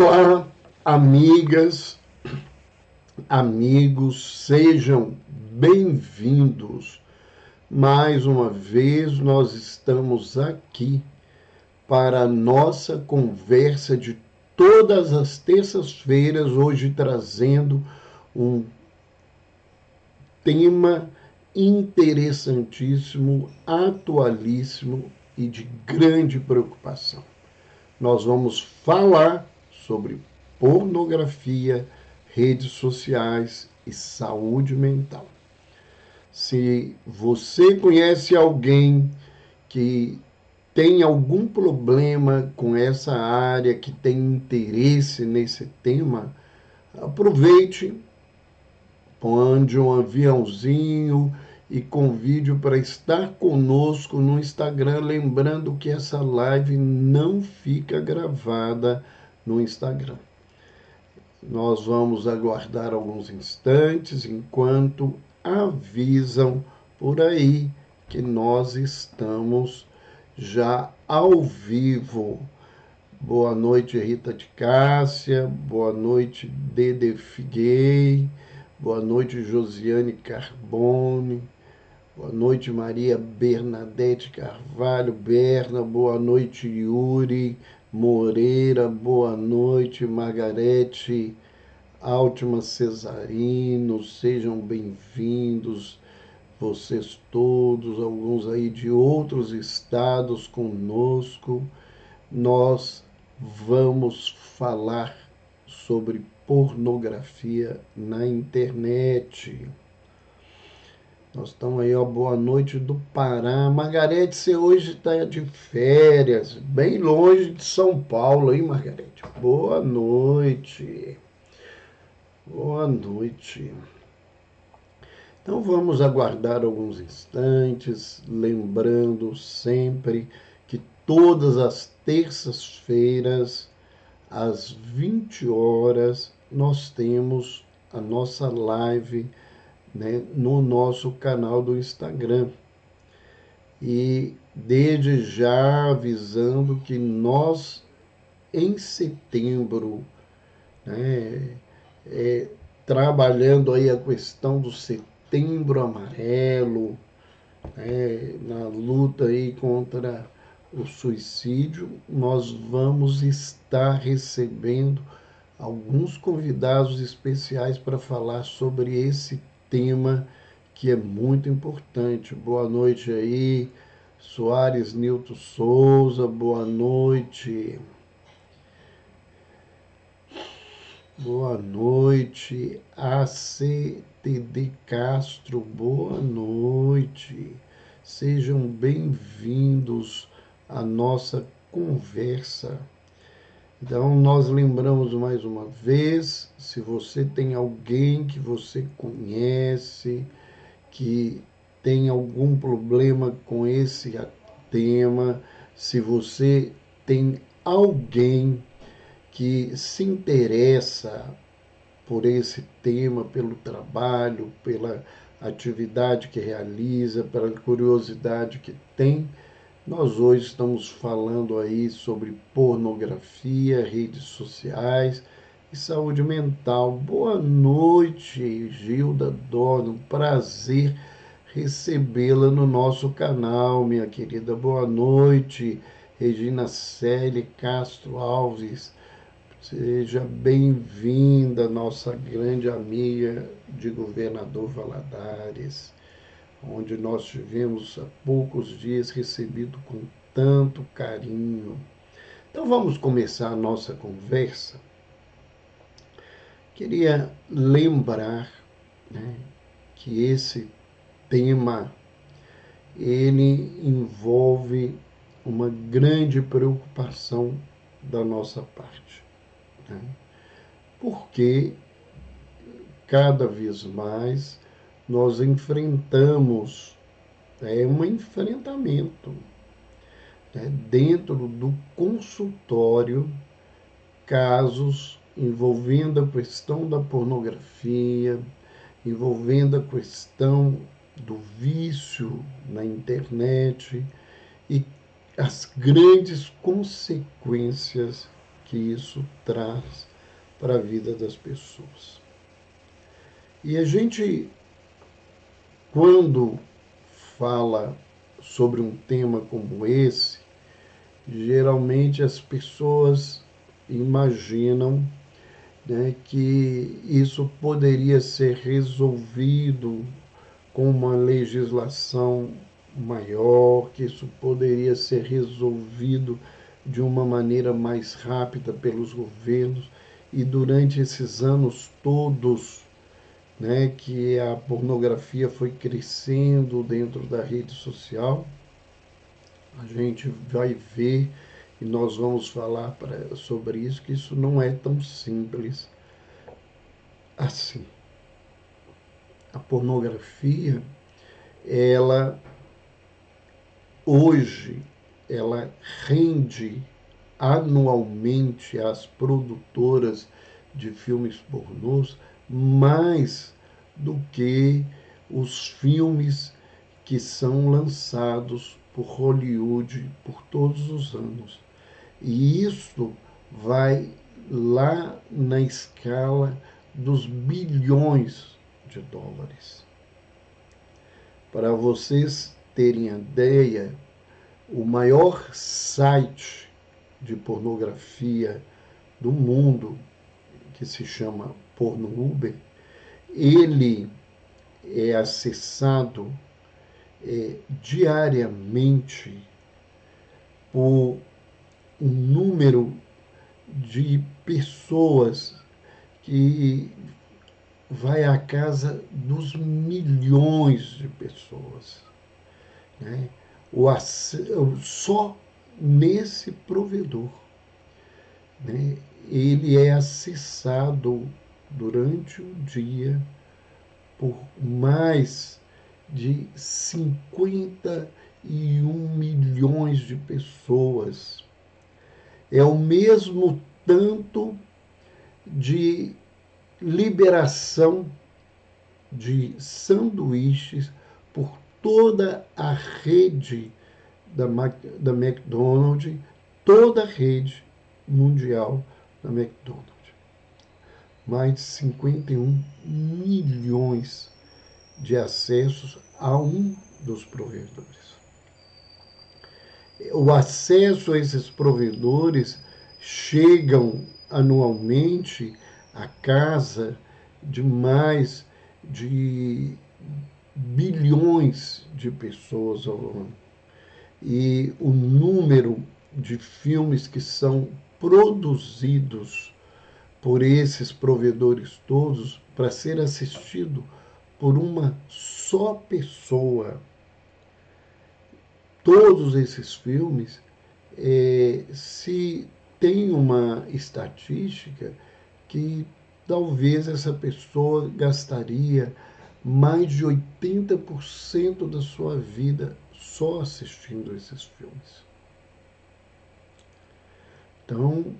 Olá, amigas, amigos, sejam bem-vindos. Mais uma vez nós estamos aqui para a nossa conversa de todas as terças-feiras, hoje trazendo um tema interessantíssimo, atualíssimo e de grande preocupação. Nós vamos falar sobre pornografia, redes sociais e saúde mental. Se você conhece alguém que tem algum problema com essa área, que tem interesse nesse tema, aproveite, mande um aviãozinho e convide para estar conosco no Instagram, lembrando que essa live não fica gravada no Instagram. Nós vamos aguardar alguns instantes enquanto avisam por aí que nós estamos já ao vivo. Boa noite, Rita de Cássia. Boa noite, Dede Figuei. Boa noite, Josiane Carbone. Boa noite, Maria Bernadette Carvalho Berna. Boa noite, Yuri Moreira. Boa noite, Margarete Altman Cesarino. Sejam bem-vindos, vocês todos, alguns aí de outros estados conosco. Nós vamos falar sobre pornografia na internet. Nós estamos aí, ó, boa noite do Pará. Margarete, você hoje está de férias, bem longe de São Paulo, hein, Margarete? Boa noite. Boa noite. Então vamos aguardar alguns instantes, lembrando sempre que todas as terças-feiras, às 20 horas, nós temos a nossa live, né, no nosso canal do Instagram. E desde já avisando que nós, em setembro, né, trabalhando aí a questão do Setembro Amarelo, né, na luta aí contra o suicídio, nós vamos estar recebendo alguns convidados especiais para falar sobre esse tema que é muito importante. Boa noite aí, Soares Nilton Souza, boa noite. Boa noite, ACTD Castro, boa noite. Sejam bem-vindos à nossa conversa. Então, nós lembramos mais uma vez, se você tem alguém que você conhece, que tem algum problema com esse tema, se você tem alguém que se interessa por esse tema, pelo trabalho, pela atividade que realiza, pela curiosidade que tem, nós hoje estamos falando aí sobre pornografia, redes sociais e saúde mental. Boa noite, Gilda Dorno. Prazer recebê-la no nosso canal, minha querida. Boa noite, Regina Célia Castro Alves. Seja bem-vinda, nossa grande amiga de Governador Valadares, onde nós tivemos há poucos dias recebido com tanto carinho. Então vamos começar a nossa conversa. Queria lembrar, né, que esse tema ele envolve uma grande preocupação da nossa parte, né? Porque cada vez mais nós enfrentamos um enfrentamento, né, dentro do consultório, casos envolvendo a questão da pornografia, envolvendo a questão do vício na internet e as grandes consequências que isso traz para a vida das pessoas. E a gente, quando fala sobre um tema como esse, geralmente as pessoas imaginam, né, que isso poderia ser resolvido com uma legislação maior, que isso poderia ser resolvido de uma maneira mais rápida pelos governos. E durante esses anos todos, né, que a pornografia foi crescendo dentro da rede social, a gente vai ver, e nós vamos falar sobre isso, que isso não é tão simples assim. A pornografia, ela hoje, ela rende anualmente às produtoras de filmes pornôs mais do que os filmes que são lançados por Hollywood por todos os anos. E isso vai lá na escala dos bilhões de dólares. Para vocês terem ideia, o maior site de pornografia do mundo, que se chama Pornhub, ele é acessado diariamente por um número de pessoas que vai à casa dos milhões de pessoas, né? Só nesse provedor, né? Ele é acessado durante o dia por mais de 51 milhões de pessoas. É o mesmo tanto de liberação de sanduíches por toda a rede da McDonald's, toda a rede mundial da McDonald's. Mais de 51 milhões de acessos a um dos provedores. O acesso a esses provedores chegam anualmente à casa de mais de bilhões de pessoas ao ano. E o número de filmes que são produzidos por esses provedores todos para ser assistido por uma só pessoa. Todos esses filmes, se tem uma estatística que talvez essa pessoa gastaria mais de 80% da sua vida só assistindo esses filmes. Então,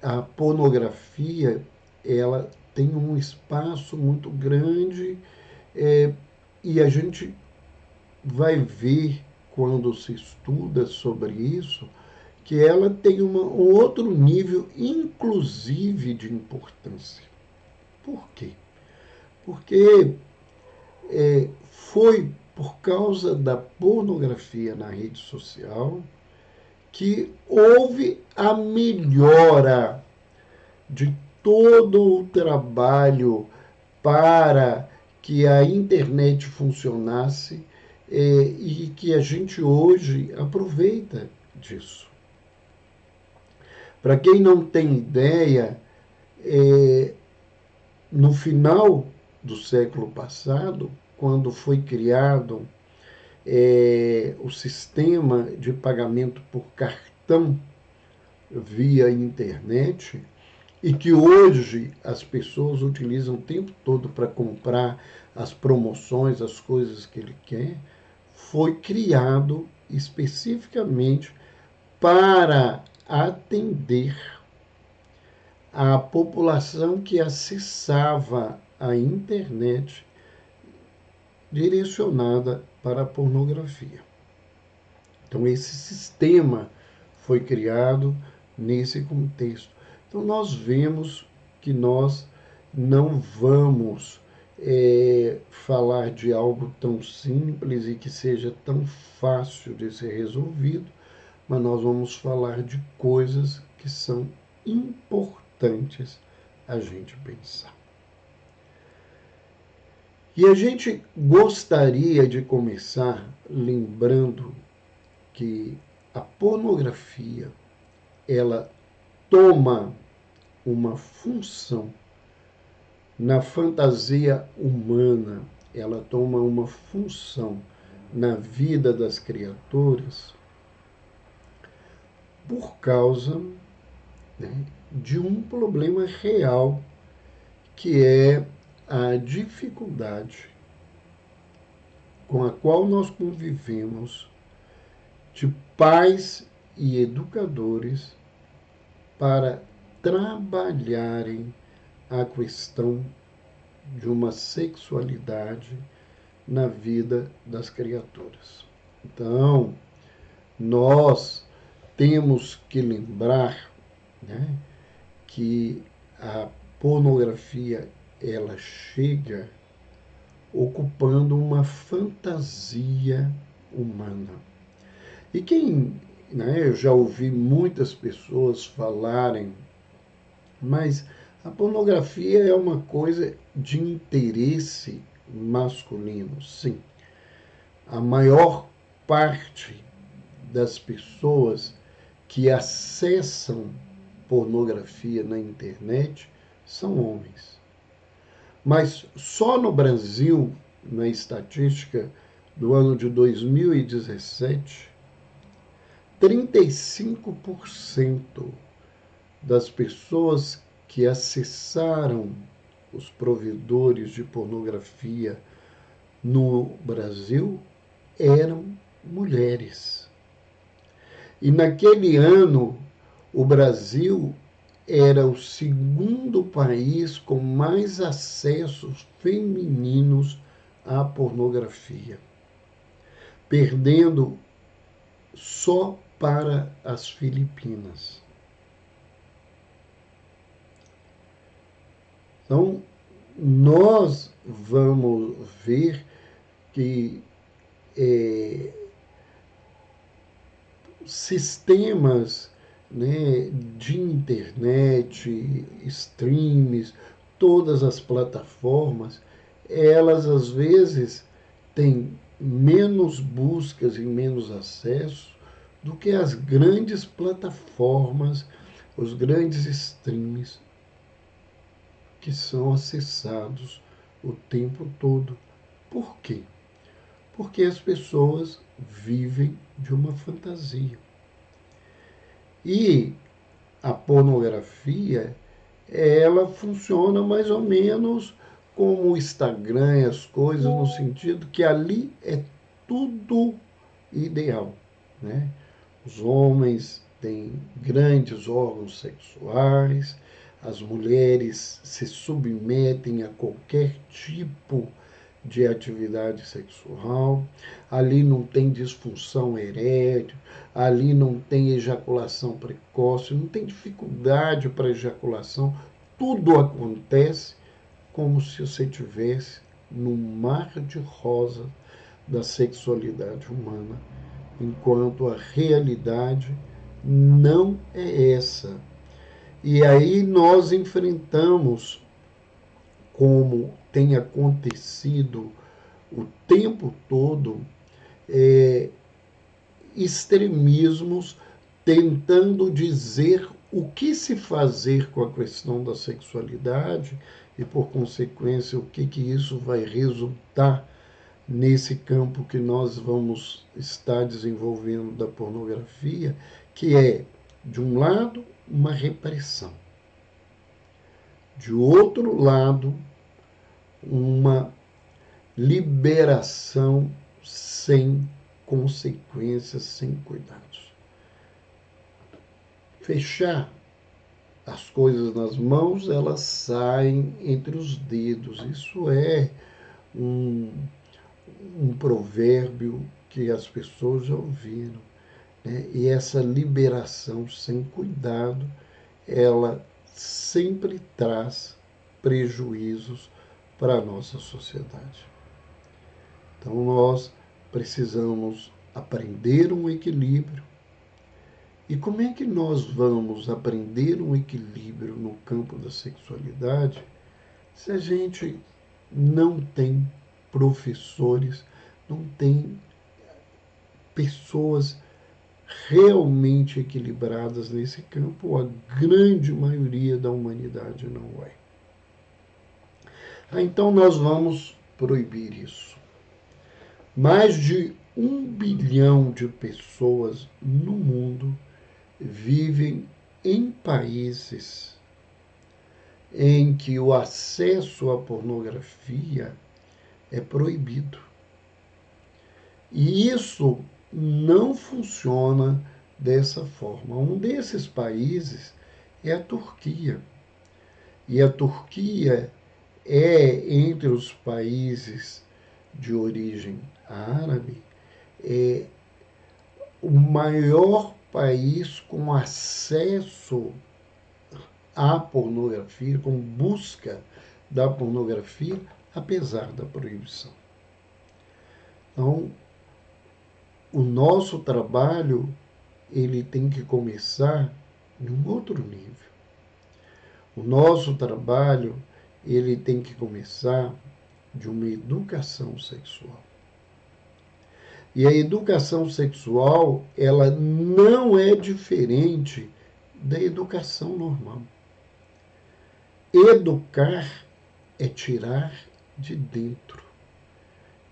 a pornografia, ela tem um espaço muito grande, e a gente vai ver, quando se estuda sobre isso, que ela tem um outro nível, inclusive, de importância. Por quê? Porque foi por causa da pornografia na rede social que houve a melhora de todo o trabalho para que a internet funcionasse, e que a gente hoje aproveita disso. Para quem não tem ideia, no final do século passado, quando foi criado o sistema de pagamento por cartão via internet, e que hoje as pessoas utilizam o tempo todo para comprar as promoções, as coisas que ele quer, foi criado especificamente para atender a população que acessava a internet direcionada para a pornografia. Então, esse sistema foi criado nesse contexto. Então, nós vemos que nós não vamos falar de algo tão simples e que seja tão fácil de ser resolvido, mas nós vamos falar de coisas que são importantes a gente pensar. E a gente gostaria de começar lembrando que a pornografia, ela toma uma função na fantasia humana, ela toma uma função na vida das criaturas por causa, né, de um problema real, que é a dificuldade com a qual nós convivemos de pais e educadores para trabalharem a questão de uma sexualidade na vida das criaturas. Então, nós temos que lembrar, né, que a pornografia, ela chega ocupando uma fantasia humana. E eu já ouvi muitas pessoas falarem, mas a pornografia é uma coisa de interesse masculino. Sim, a maior parte das pessoas que acessam pornografia na internet são homens. Mas só no Brasil, na estatística do ano de 2017, 35% das pessoas que acessaram os provedores de pornografia no Brasil eram mulheres. E naquele ano, o Brasil era o segundo país com mais acessos femininos à pornografia, perdendo só para as Filipinas. Então, nós vamos ver que sistemas, né, de internet, streams, todas as plataformas, elas às vezes têm menos buscas e menos acesso do que as grandes plataformas, os grandes streams que são acessados o tempo todo. Por quê? Porque as pessoas vivem de uma fantasia. E a pornografia, ela funciona mais ou menos como o Instagram e as coisas, no sentido que ali é tudo ideal, né? Os homens têm grandes órgãos sexuais, as mulheres se submetem a qualquer tipo de atividade sexual, ali não tem disfunção erétil, ali não tem ejaculação precoce, não tem dificuldade para ejaculação, tudo acontece como se você tivesse no mar de rosa da sexualidade humana, enquanto a realidade não é essa. E aí nós enfrentamos, como tem acontecido o tempo todo, extremismos tentando dizer o que se fazer com a questão da sexualidade e, por consequência, o que isso vai resultar nesse campo que nós vamos estar desenvolvendo da pornografia, que é, de um lado, uma repressão, de outro lado, uma liberação sem consequências, sem cuidados. Fechar as coisas nas mãos, elas saem entre os dedos. Isso é um provérbio que as pessoas já ouviram. né? E essa liberação sem cuidado, ela sempre traz prejuízos para a nossa sociedade. Então nós precisamos aprender um equilíbrio. E como é que nós vamos aprender um equilíbrio no campo da sexualidade se a gente não tem professores, não tem pessoas realmente equilibradas nesse campo? A grande maioria da humanidade não é. Então nós vamos proibir isso. Mais de 1 bilhão de pessoas no mundo vivem em países em que o acesso à pornografia é proibido. E isso não funciona dessa forma. Um desses países é a Turquia. E a Turquia é, entre os países de origem árabe, o maior país com acesso à pornografia, com busca da pornografia, apesar da proibição. Então, o nosso trabalho ele tem que começar em um outro nível. O nosso trabalho ele tem que começar de uma educação sexual. E a educação sexual, ela não é diferente da educação normal. Educar é tirar de dentro,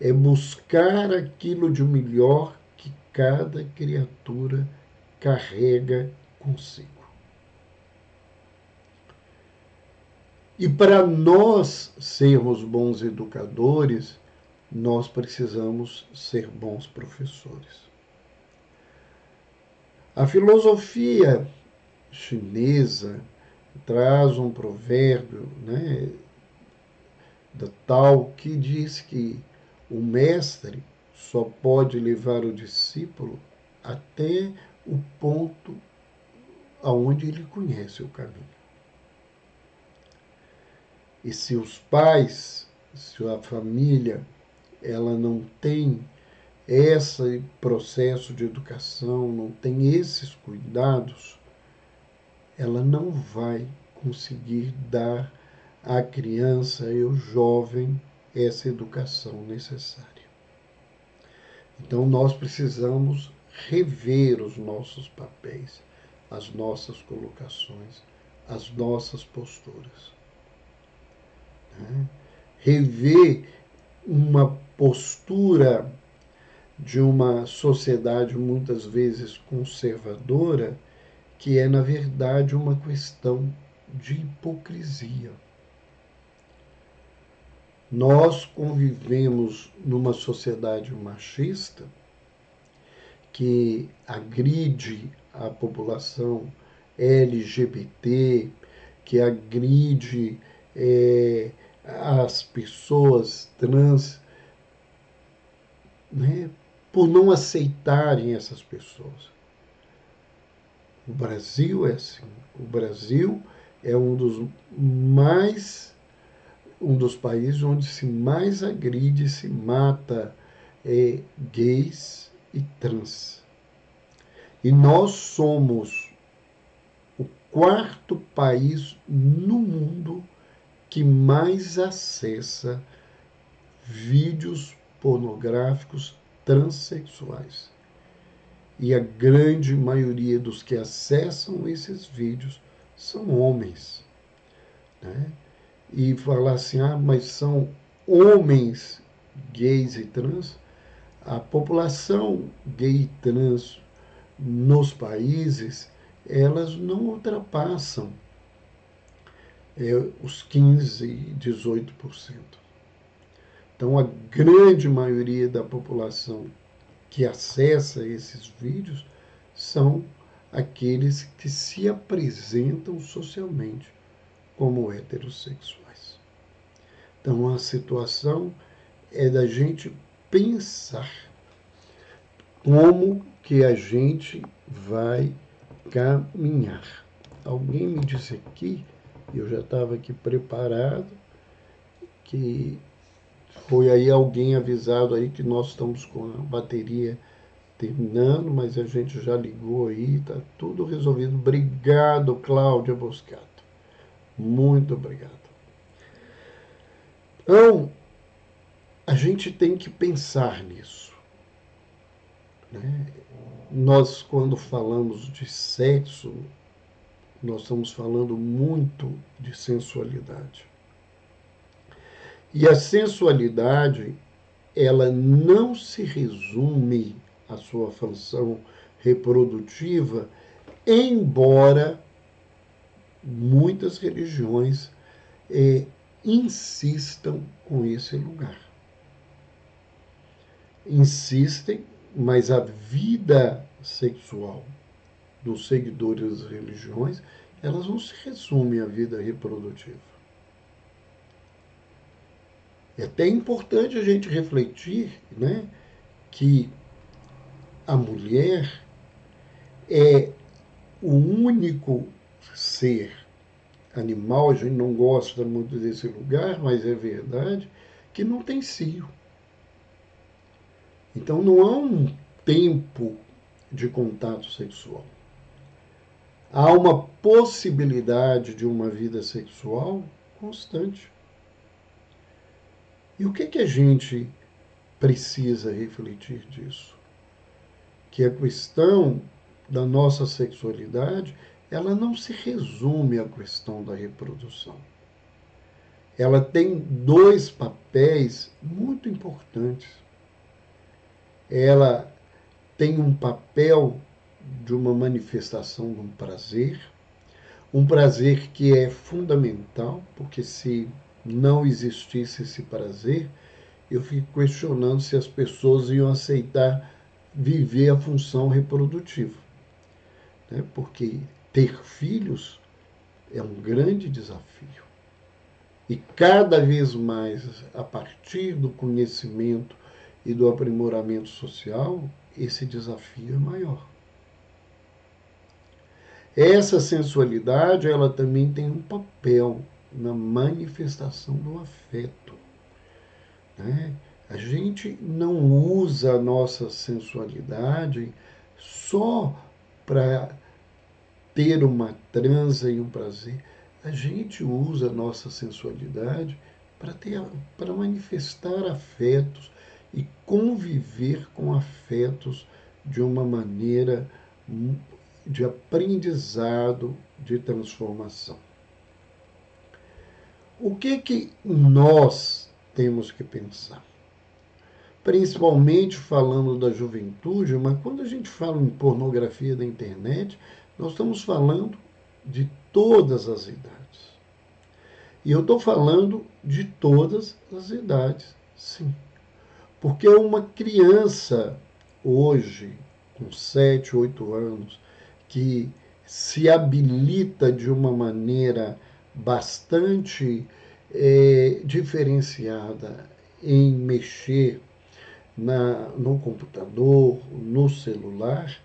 é buscar aquilo de melhor que cada criatura carrega consigo. E para nós sermos bons educadores, nós precisamos ser bons professores. A filosofia chinesa traz um provérbio, né, da tal que diz que o mestre só pode levar o discípulo até o ponto aonde ele conhece o caminho. E se os pais, se a família, ela não tem esse processo de educação, não tem esses cuidados, ela não vai conseguir dar à criança e ao jovem essa educação necessária. Então nós precisamos rever os nossos papéis, as nossas colocações, as nossas posturas. Rever uma postura de uma sociedade muitas vezes conservadora, que é, na verdade, uma questão de hipocrisia. Nós convivemos numa sociedade machista que agride a população LGBT, que agride as pessoas trans, né, por não aceitarem essas pessoas. O Brasil é assim. O Brasil é um dos países onde se mais agride, se mata gays e trans. E nós somos o 4º país no mundo que mais acessa vídeos pornográficos transexuais. E a grande maioria dos que acessam esses vídeos são homens. Né? E falar assim, mas são homens gays e trans. A população gay e trans nos países, elas não ultrapassam os 15%, 18%. Então, a grande maioria da população que acessa esses vídeos são aqueles que se apresentam socialmente como heterossexuais. Então, a situação é da gente pensar como que a gente vai caminhar. Alguém me disse aqui, eu já estava aqui preparado, que foi aí alguém avisado aí que nós estamos com a bateria terminando, mas a gente já ligou aí, está tudo resolvido. Obrigado, Cláudia Boscato. Muito obrigado. Então, a gente tem que pensar nisso, né? Nós, quando falamos de sexo, nós estamos falando muito de sensualidade. E a sensualidade, ela não se resume à sua função reprodutiva, embora muitas religiões insistam com esse lugar. Insistem, mas a vida sexual dos seguidores das religiões, elas não se resumem à vida reprodutiva. É até importante a gente refletir, né, que a mulher é o único ser animal, a gente não gosta muito desse lugar, mas é verdade, que não tem cio. Então não há um tempo de contato sexual. Há uma possibilidade de uma vida sexual constante. E o que a gente precisa refletir disso? Que a questão da nossa sexualidade, ela não se resume à questão da reprodução. Ela tem dois papéis muito importantes. Ela tem um papel de uma manifestação de um prazer que é fundamental, porque se não existisse esse prazer, eu fico questionando se as pessoas iam aceitar viver a função reprodutiva, né? Porque ter filhos é um grande desafio. E cada vez mais, a partir do conhecimento e do aprimoramento social, esse desafio é maior. Essa sensualidade, ela também tem um papel na manifestação do afeto, né? A gente não usa a nossa sensualidade só para ter uma transa e um prazer. A gente usa a nossa sensualidade para manifestar afetos e conviver com afetos de uma maneira de aprendizado, de transformação. O que nós temos que pensar? Principalmente falando da juventude, mas quando a gente fala em pornografia da internet, nós estamos falando de todas as idades. E eu estou falando de todas as idades, sim. Porque uma criança hoje, com 7, 8 anos, que se habilita de uma maneira bastante diferenciada em mexer no computador, no celular,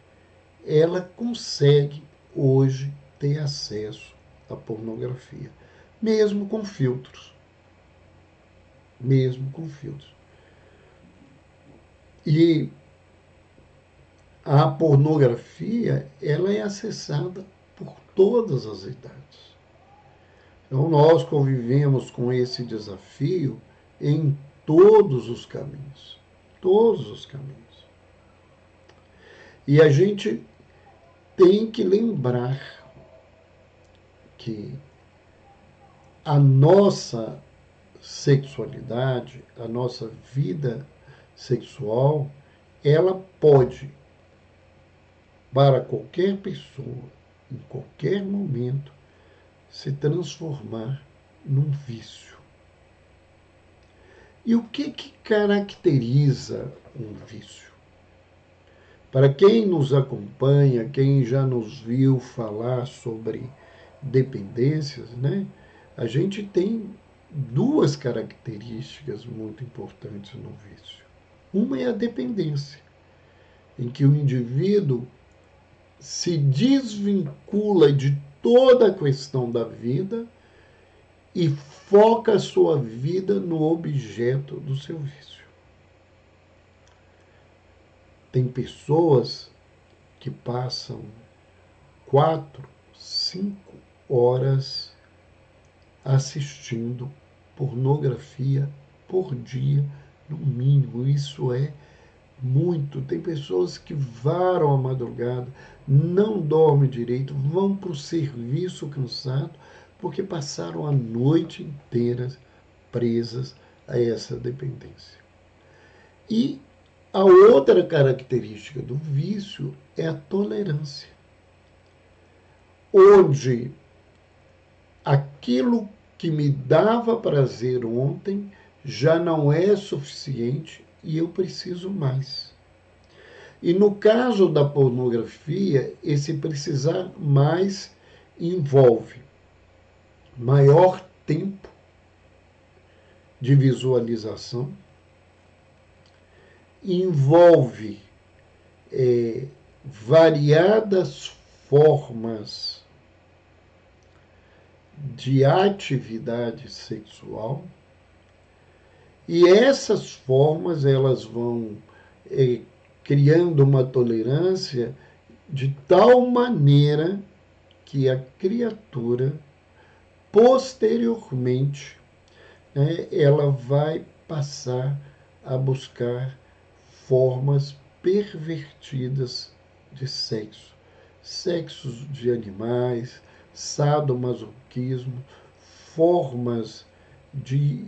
ela consegue hoje ter acesso à pornografia, mesmo com filtros. Mesmo com filtros. E a pornografia, ela é acessada por todas as idades. Então, nós convivemos com esse desafio em todos os caminhos. Todos os caminhos. E a gente tem que lembrar que a nossa sexualidade, a nossa vida sexual, ela pode, para qualquer pessoa, em qualquer momento, se transformar num vício. E o que caracteriza um vício? Para quem nos acompanha, quem já nos viu falar sobre dependências, né? A gente tem duas características muito importantes no vício. Uma é a dependência. em que o indivíduo se desvincula de toda a questão da vida e foca a sua vida no objeto do seu vício. Tem pessoas que passam 4, 5 horas assistindo pornografia por dia, no mínimo. Isso é muito. Tem pessoas que varam a madrugada, não dormem direito, vão para o serviço cansado, porque passaram a noite inteira presas a essa dependência. E a outra característica do vício é a tolerância, onde aquilo que me dava prazer ontem já não é suficiente e eu preciso mais. E no caso da pornografia, esse precisar mais envolve maior tempo de visualização, envolve variadas formas de atividade sexual, e essas formas elas vão criando uma tolerância de tal maneira que a criatura posteriormente ela vai passar a buscar formas pervertidas de sexo, sexos de animais, sadomasoquismo, formas de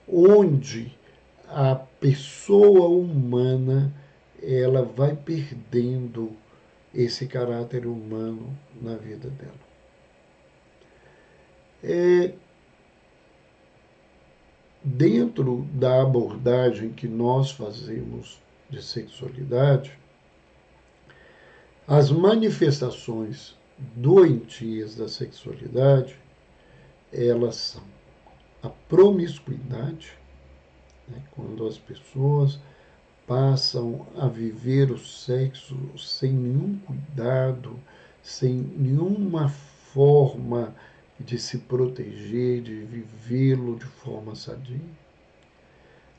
onde a pessoa humana ela vai perdendo esse caráter humano na vida dela. Dentro da abordagem que nós fazemos de sexualidade, as manifestações doentias da sexualidade, elas são a promiscuidade, quando as pessoas passam a viver o sexo sem nenhum cuidado, sem nenhuma forma de se proteger, de vivê-lo de forma sadia.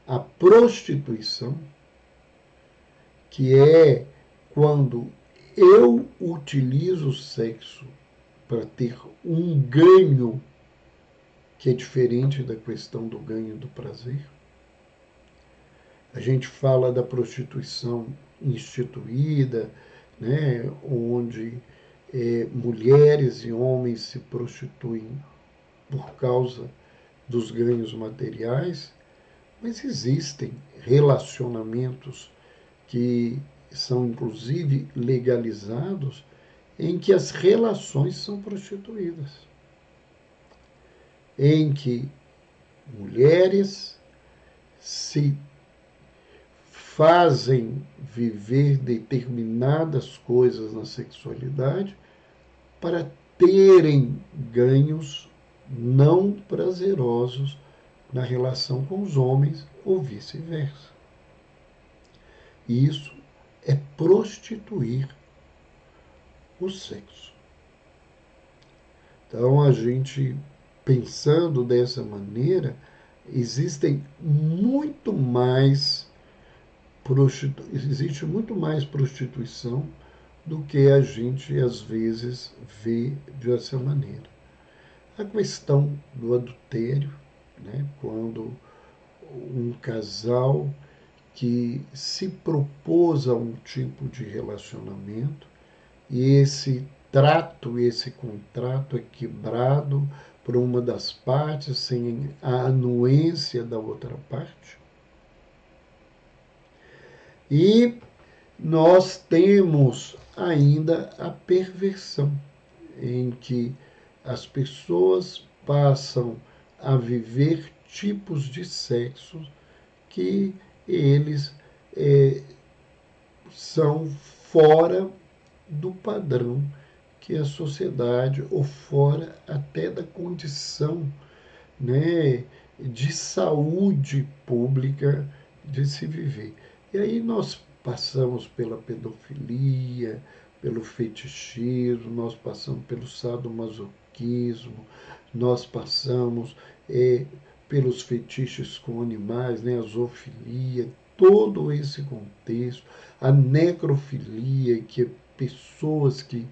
A prostituição, que é quando eu utilizo o sexo para ter um ganho que é diferente da questão do ganho do prazer. A gente fala da prostituição instituída, onde mulheres e homens se prostituem por causa dos ganhos materiais, mas existem relacionamentos que são inclusive legalizados em que as relações são prostituídas, em que mulheres se fazem viver determinadas coisas na sexualidade para terem ganhos não prazerosos na relação com os homens ou vice-versa. Isso é prostituir o sexo. Então, a gente, pensando dessa maneira, existe muito mais prostituição do que a gente, às vezes, vê dessa maneira. A questão do adultério, quando um casal que se propôs a um tipo de relacionamento e esse contrato é quebrado por uma das partes sem a anuência da outra parte. E nós temos ainda a perversão, em que as pessoas passam a viver tipos de sexo que eles são fora do padrão que a sociedade, ou fora até da condição de saúde pública de se viver. E aí nós passamos pela pedofilia, pelo fetichismo, nós passamos pelo sadomasoquismo, nós passamos pelos fetiches com animais, né, a zoofilia, todo esse contexto, a necrofilia, que é pessoas que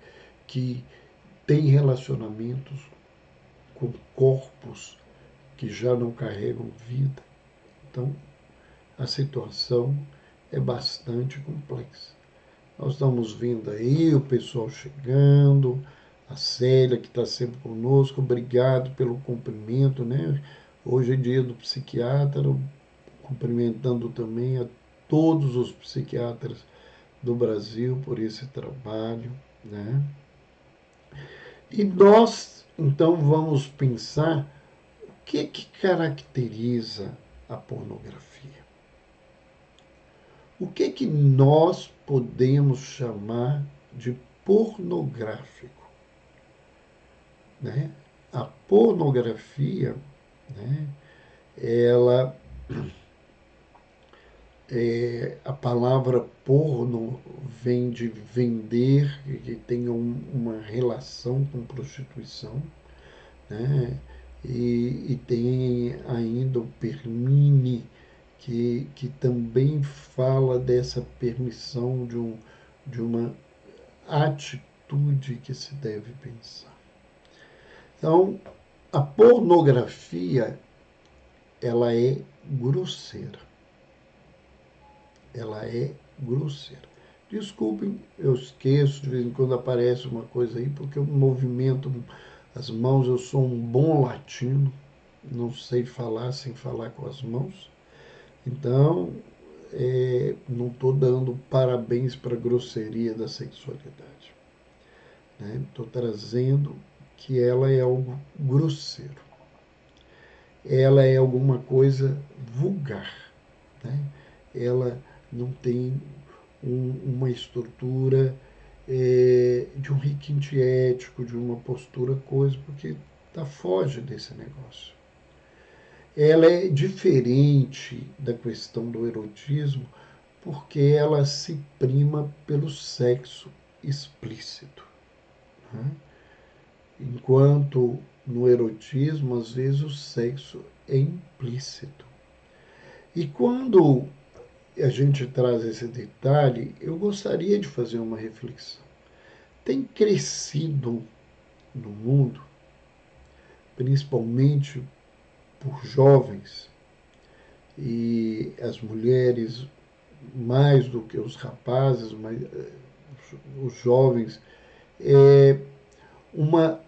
têm relacionamentos com corpos que já não carregam vida. Então, a situação é bastante complexa. Nós estamos vendo aí o pessoal chegando, a Célia que está sempre conosco, obrigado pelo cumprimento, né? Hoje é dia do psiquiatra, cumprimentando também a todos os psiquiatras do Brasil por esse trabalho, né? E nós, então, vamos pensar o que caracteriza a pornografia. O que nós podemos chamar de pornográfico? Né? A pornografia, né, ela a palavra porno vem de vender, que tem uma relação com prostituição, né? E tem ainda o permine, que também fala dessa permissão de uma atitude que se deve pensar. Então, a pornografia, ela é grosseira. Ela é grosseira. Desculpem, eu esqueço, de vez em quando aparece uma coisa aí, porque eu movimento as mãos, eu sou um bom latino, não sei falar sem falar com as mãos. Então, não estou dando parabéns para a grosseria da sexualidade. Estou trazendo que ela é algo grosseiro. Ela é alguma coisa vulgar. Né? Ela não tem uma estrutura de um requinte ético, de uma postura coisa, porque foge desse negócio. Ela é diferente da questão do erotismo, porque ela se prima pelo sexo explícito. Né? Enquanto no erotismo, às vezes, o sexo é implícito. E quando a gente traz esse detalhe, eu gostaria de fazer uma reflexão. Tem crescido no mundo, principalmente por jovens, e as mulheres mais do que os rapazes, mas os jovens, uma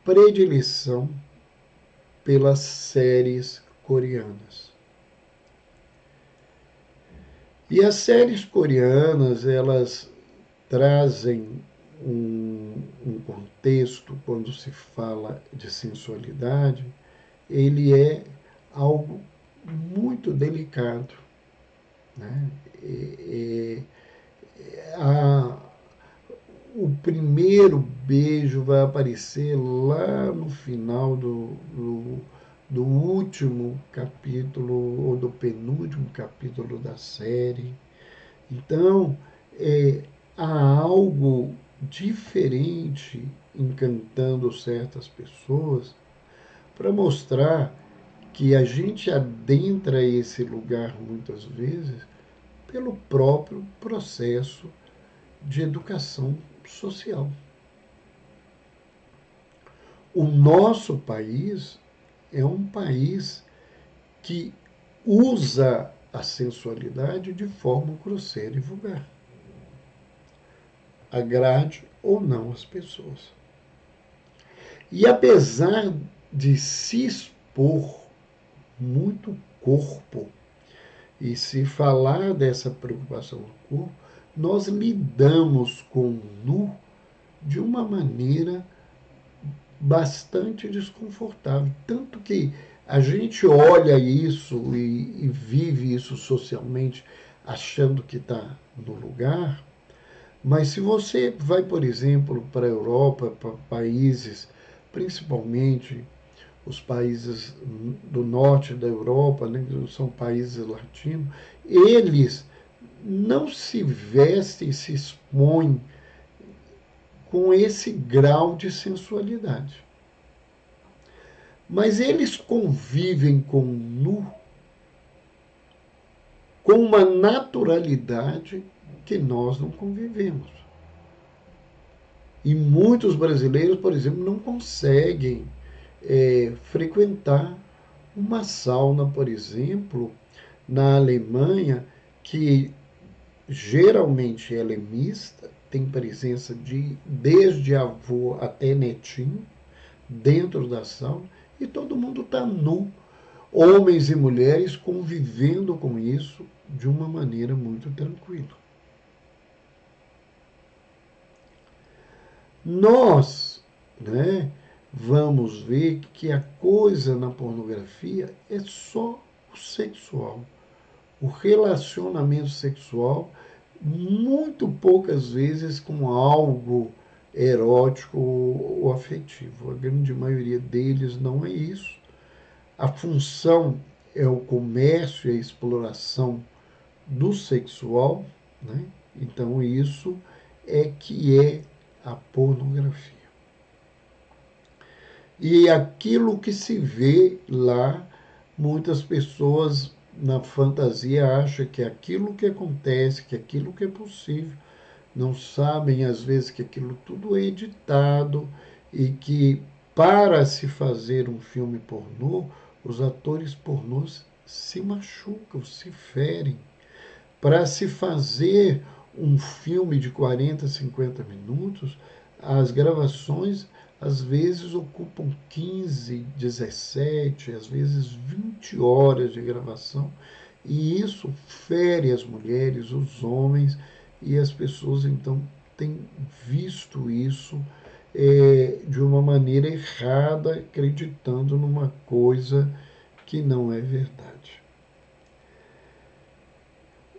predileção pelas séries coreanas. E as séries coreanas, elas trazem um contexto, quando se fala de sensualidade, ele é algo muito delicado. Né? O primeiro beijo vai aparecer lá no final do último capítulo ou do penúltimo capítulo da série. Então, há algo diferente encantando certas pessoas para mostrar que a gente adentra esse lugar muitas vezes pelo próprio processo de educação social. O nosso país é um país que usa a sensualidade de forma grosseira e vulgar. Agrade ou não as pessoas. E apesar de se expor muito corpo e se falar dessa preocupação do corpo, nós lidamos com o nu de uma maneira bastante desconfortável. Tanto que a gente olha isso e vive isso socialmente achando que está no lugar, mas se você vai, por exemplo, para a Europa, para países, principalmente os países do norte da Europa, né, que são países latinos, eles não se veste e se expõe com esse grau de sensualidade. Mas eles convivem com o nu com uma naturalidade que nós não convivemos. E muitos brasileiros, por exemplo, não conseguem frequentar uma sauna, por exemplo, na Alemanha, que geralmente ela é mista, tem presença de desde avô até netinho dentro da sauna e todo mundo está nu, homens e mulheres convivendo com isso de uma maneira muito tranquila. Nós, né, vamos ver que a coisa na pornografia é só o sexual. O relacionamento sexual, muito poucas vezes com algo erótico ou afetivo. A grande maioria deles não é isso. A função é o comércio e a exploração do sexual, né? Então isso é que é a pornografia. E aquilo que se vê lá, muitas pessoas na fantasia acham que aquilo que acontece, que aquilo que é possível, não sabem às vezes que aquilo tudo é editado e que para se fazer um filme pornô, os atores pornôs se machucam, se ferem. Para se fazer um filme de 40, 50 minutos, as gravações às vezes ocupam 15, 17, às vezes 20 horas de gravação, e isso fere as mulheres, os homens, e as pessoas então têm visto isso de uma maneira errada, acreditando numa coisa que não é verdade.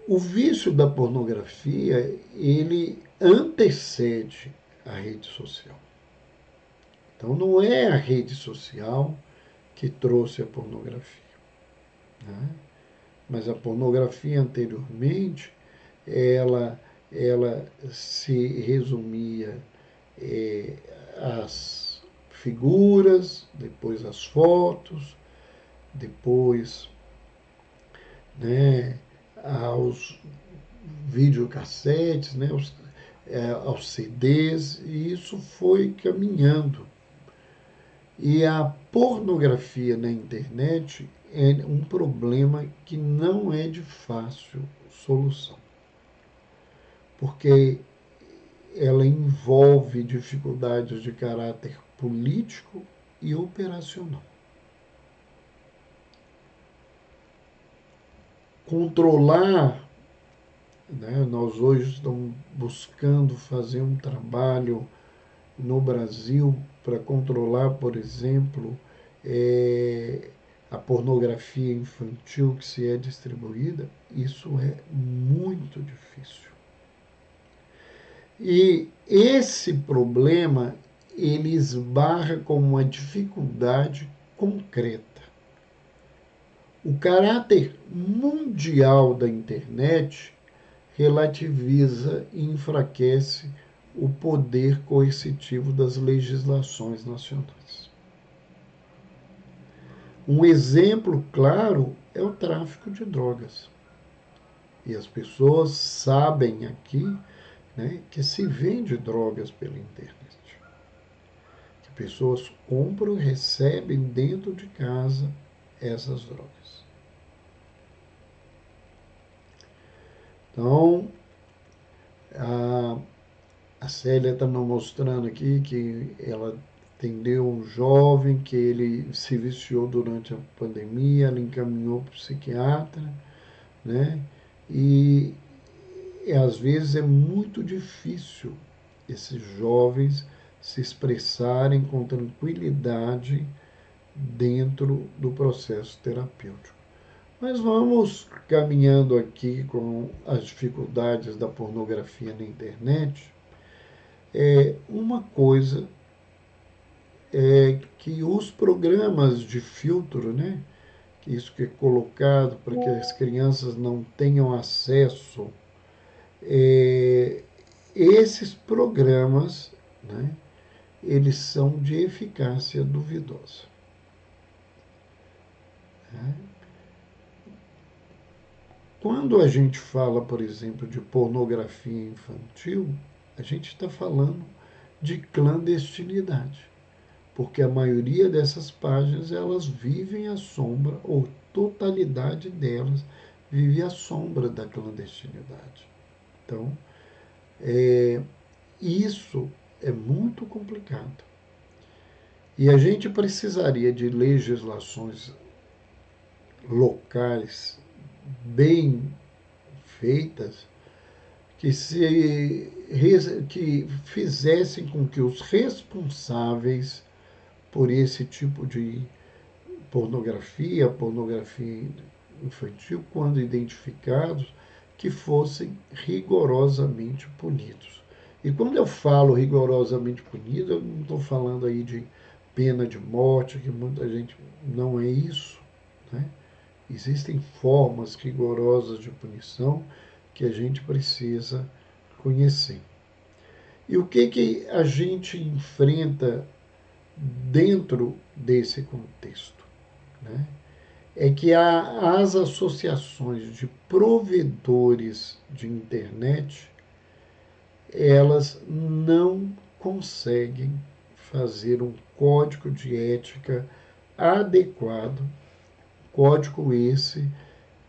O vício da pornografia, ele antecede a rede social. Então, não é a rede social que trouxe a pornografia, né? Mas a pornografia anteriormente, ela se resumia às figuras, depois às fotos, depois, né, aos videocassetes, né, aos CDs, e isso foi caminhando. E a pornografia na internet é um problema que não é de fácil solução, porque ela envolve dificuldades de caráter político e operacional. Controlar, né, nós hoje estamos buscando fazer um trabalho no Brasil para controlar, por exemplo, a pornografia infantil que se é distribuída, isso é muito difícil. E esse problema ele esbarra com uma dificuldade concreta. O caráter mundial da internet relativiza e enfraquece o poder coercitivo das legislações nacionais. Um exemplo claro é o tráfico de drogas. E as pessoas sabem aqui, né, que se vende drogas pela internet. Que pessoas compram e recebem dentro de casa essas drogas. Então, a Célia está me mostrando aqui que ela atendeu um jovem que ele se viciou durante a pandemia, ela encaminhou para o psiquiatra, né? E às vezes é muito difícil esses jovens se expressarem com tranquilidade dentro do processo terapêutico. Mas vamos caminhando aqui com as dificuldades da pornografia na internet. Uma coisa é que os programas de filtro, né, isso que é colocado para que as crianças não tenham acesso, esses programas, né, eles são de eficácia duvidosa. Né? Quando a gente fala, por exemplo, de pornografia infantil, a gente está falando de clandestinidade, porque a maioria dessas páginas elas vivem à sombra, ou totalidade delas vive à sombra da clandestinidade. Então, isso é muito complicado. E a gente precisaria de legislações locais bem feitas que fizessem com que os responsáveis por esse tipo de pornografia infantil, quando identificados, que fossem rigorosamente punidos. E quando eu falo rigorosamente punido, eu não estou falando aí de pena de morte, que muita gente não é isso, né? Existem formas rigorosas de punição que a gente precisa conhecer. E o que a gente enfrenta dentro desse contexto? Né? É que as associações de provedores de internet, elas não conseguem fazer um código de ética adequado, código esse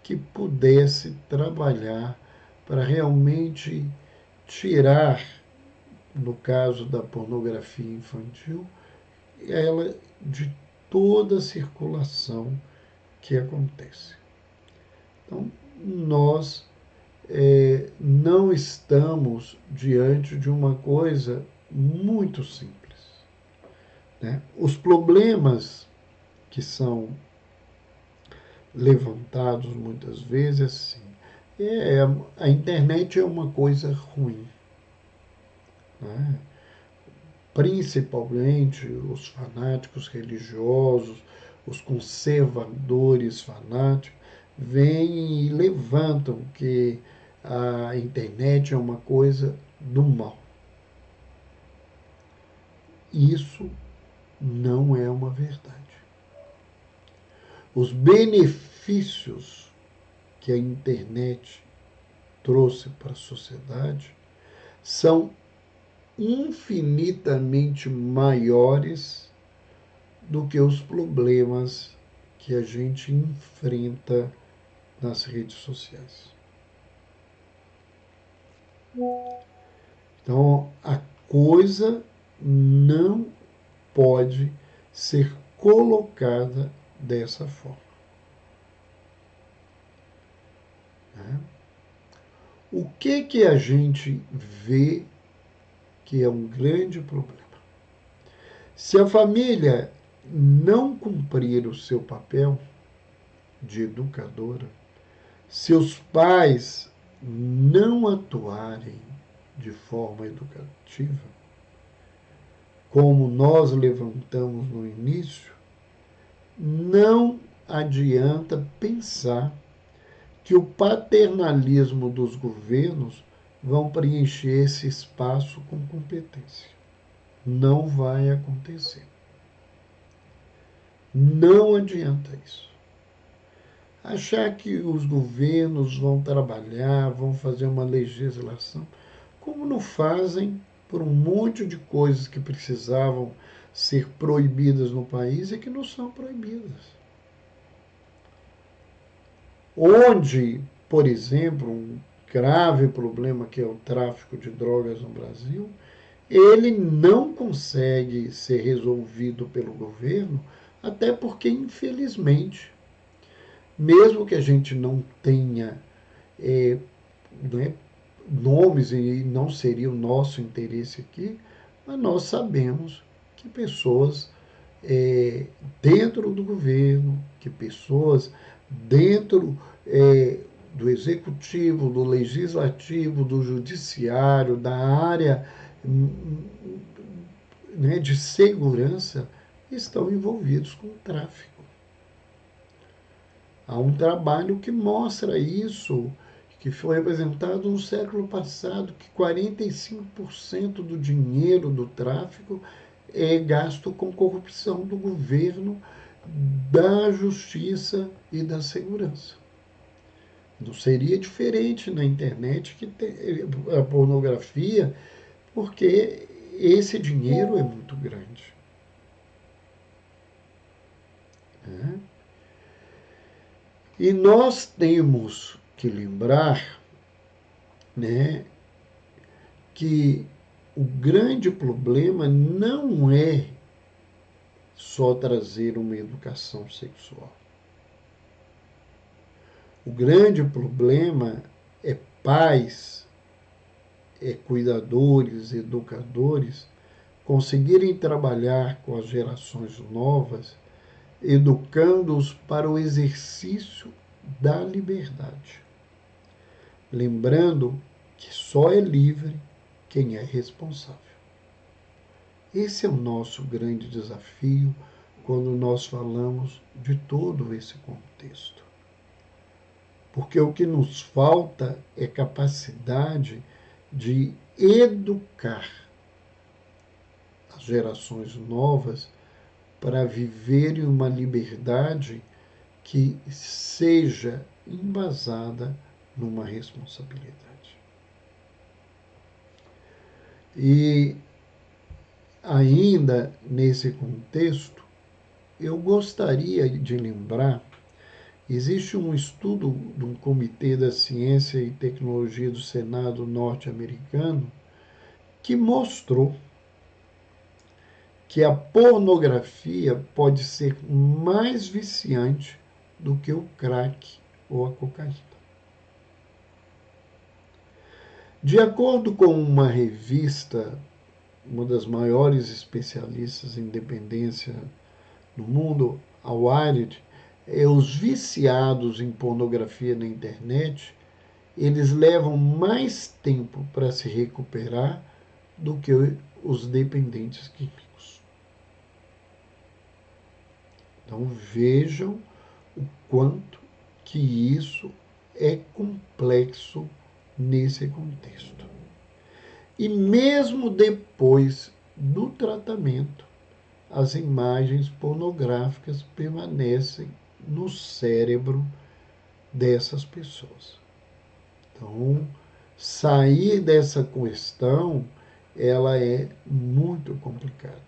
que pudesse trabalhar para realmente tirar, no caso da pornografia infantil, ela de toda a circulação que acontece. Então, nós não estamos diante de uma coisa muito simples. Né? Os problemas que são levantados muitas vezes assim, a internet é uma coisa ruim. Né? Principalmente os fanáticos religiosos, os conservadores fanáticos, vêm e levantam que a internet é uma coisa do mal. Isso não é uma verdade. Os benefícios que a internet trouxe para a sociedade são infinitamente maiores do que os problemas que a gente enfrenta nas redes sociais. Então, a coisa não pode ser colocada dessa forma. Né? O que a gente vê que é um grande problema? Se a família não cumprir o seu papel de educadora, se os pais não atuarem de forma educativa, como nós levantamos no início, não adianta pensar que o paternalismo dos governos vão preencher esse espaço com competência. Não vai acontecer. Não adianta isso. Achar que os governos vão trabalhar, vão fazer uma legislação, como não fazem por um monte de coisas que precisavam ser proibidas no país e que não são proibidas. Onde, por exemplo, um grave problema que é o tráfico de drogas no Brasil, ele não consegue ser resolvido pelo governo, até porque, infelizmente, mesmo que a gente não tenha né, nomes, e não seria o nosso interesse aqui, mas nós sabemos que pessoas dentro do governo, que pessoas dentro do executivo, do legislativo, do judiciário, da área né, de segurança, estão envolvidos com o tráfico. Há um trabalho que mostra isso, que foi apresentado no século passado, que 45% do dinheiro do tráfico é gasto com corrupção do governo, da justiça e da segurança. Não seria diferente na internet que tem a pornografia, porque esse dinheiro é muito grande. Né? E nós temos que lembrar, né, que o grande problema não é só trazer uma educação sexual. O grande problema é pais, é cuidadores, educadores conseguirem trabalhar com as gerações novas, educando-os para o exercício da liberdade. Lembrando que só é livre quem é responsável. Esse é o nosso grande desafio quando nós falamos de todo esse contexto. Porque o que nos falta é capacidade de educar as gerações novas para viverem uma liberdade que seja embasada numa responsabilidade. E ainda nesse contexto, eu gostaria de lembrar, existe um estudo de um comitê da ciência e tecnologia do Senado norte-americano que mostrou que a pornografia pode ser mais viciante do que o crack ou a cocaína. De acordo com uma revista, uma das maiores especialistas em dependência no mundo, a Wired, os viciados em pornografia na internet, eles levam mais tempo para se recuperar do que os dependentes químicos. Então vejam o quanto que isso é complexo nesse contexto. E mesmo depois do tratamento, as imagens pornográficas permanecem no cérebro dessas pessoas. Então, sair dessa questão, ela é muito complicada.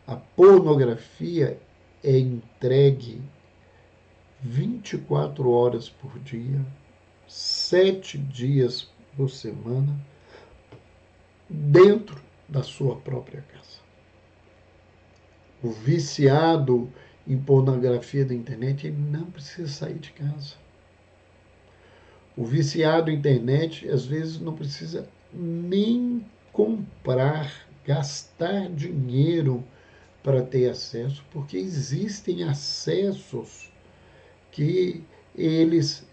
A pornografia é entregue 24 horas por dia, 7 dias por semana, dentro da sua própria casa. O viciado em pornografia da internet, ele não precisa sair de casa. O viciado em internet, às vezes, não precisa nem comprar, gastar dinheiro para ter acesso, porque existem acessos que eles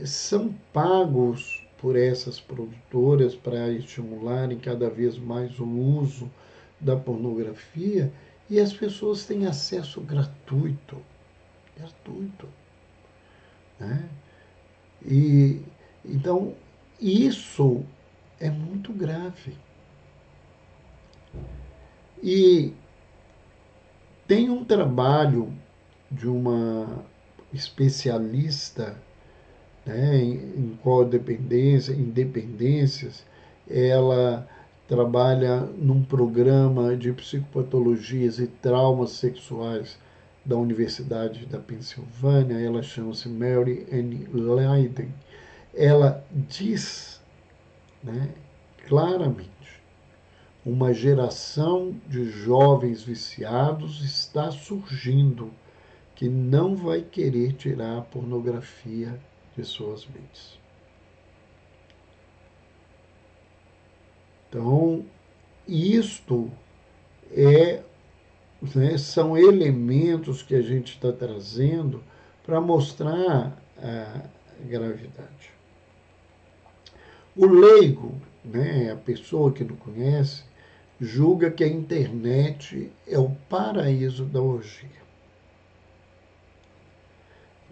são pagos por essas produtoras para estimularem cada vez mais o uso da pornografia, e as pessoas têm acesso gratuito. Né? E então isso é muito grave. E tem um trabalho de uma especialista, né, em codependência, em dependências. Ela trabalha num programa de psicopatologias e traumas sexuais da Universidade da Pensilvânia. Ela chama-se Mary Ann Leiden. Ela diz, né, claramente: uma geração de jovens viciados está surgindo que não vai querer tirar a pornografia de suas mentes. Então, isto são elementos que a gente está trazendo para mostrar a gravidade. O leigo, né, a pessoa que não conhece, julga que a internet é o paraíso da orgia.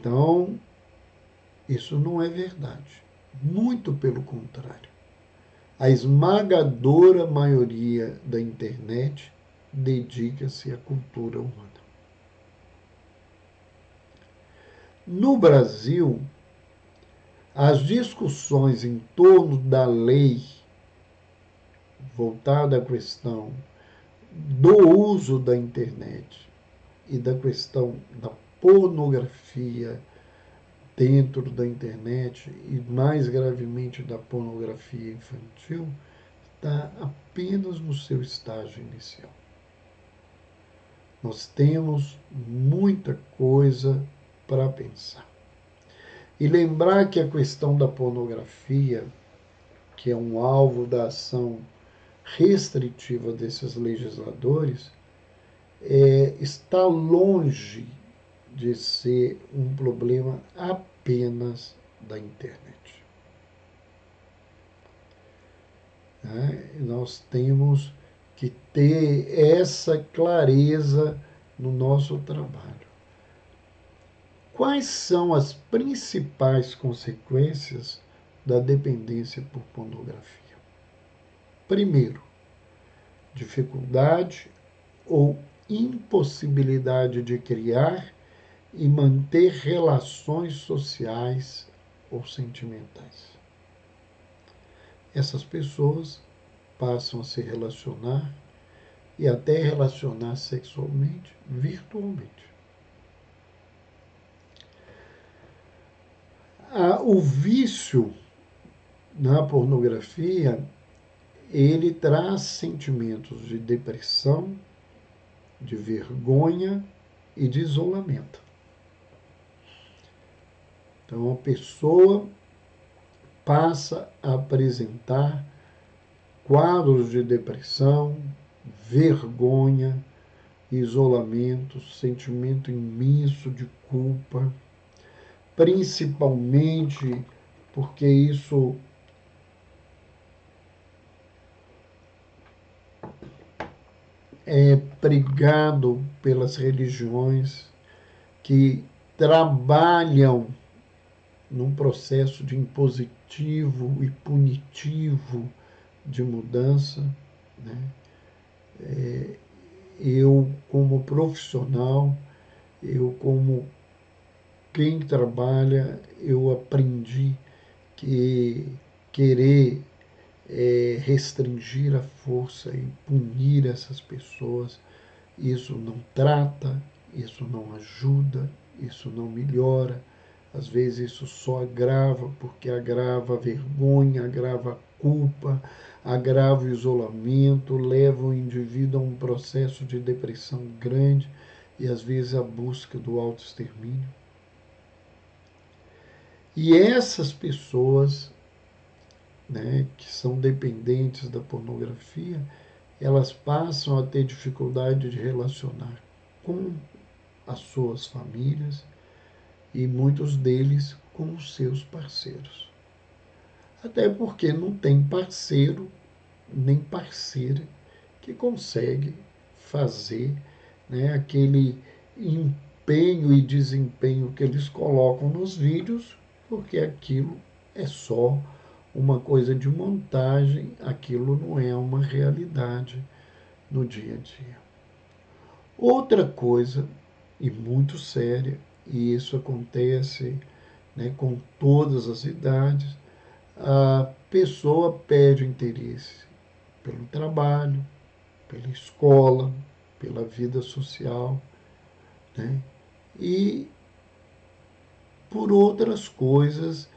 Então, isso não é verdade. Muito pelo contrário. A esmagadora maioria da internet dedica-se à cultura humana. No Brasil, as discussões em torno da lei voltada à questão do uso da internet e da questão da pornografia dentro da internet e mais gravemente da pornografia infantil está apenas no seu estágio inicial. Nós temos muita coisa para pensar. E lembrar que a questão da pornografia, que é um alvo da ação restritiva desses legisladores, está longe de ser um problema apenas da internet. Nós temos que ter essa clareza no nosso trabalho. Quais são as principais consequências da dependência por pornografia? Primeiro, dificuldade ou impossibilidade de criar e manter relações sociais ou sentimentais. Essas pessoas passam a se relacionar e até relacionar sexualmente virtualmente. O vício na pornografia, ele traz sentimentos de depressão, de vergonha e de isolamento. Então, a pessoa passa a apresentar quadros de depressão, vergonha, isolamento, sentimento imenso de culpa, principalmente porque isso é pregado pelas religiões que trabalham num processo de impositivo e punitivo de mudança, né? Eu, como profissional, eu, como quem trabalha, eu aprendi que querer restringir a força e punir essas pessoas, isso não trata, isso não ajuda, isso não melhora. Às vezes isso só agrava, porque agrava a vergonha, agrava a culpa, agrava o isolamento, leva o indivíduo a um processo de depressão grande e às vezes a busca do autoextermínio. E essas pessoas, né, que são dependentes da pornografia, elas passam a ter dificuldade de relacionar com as suas famílias e muitos deles com os seus parceiros. Até porque não tem parceiro nem parceira que consegue fazer, né, aquele empenho e desempenho que eles colocam nos vídeos, porque aquilo é só uma coisa de montagem, aquilo não é uma realidade no dia a dia. Outra coisa, e muito séria, e isso acontece, né, com todas as idades, a pessoa perde o interesse pelo trabalho, pela escola, pela vida social, né, e por outras coisas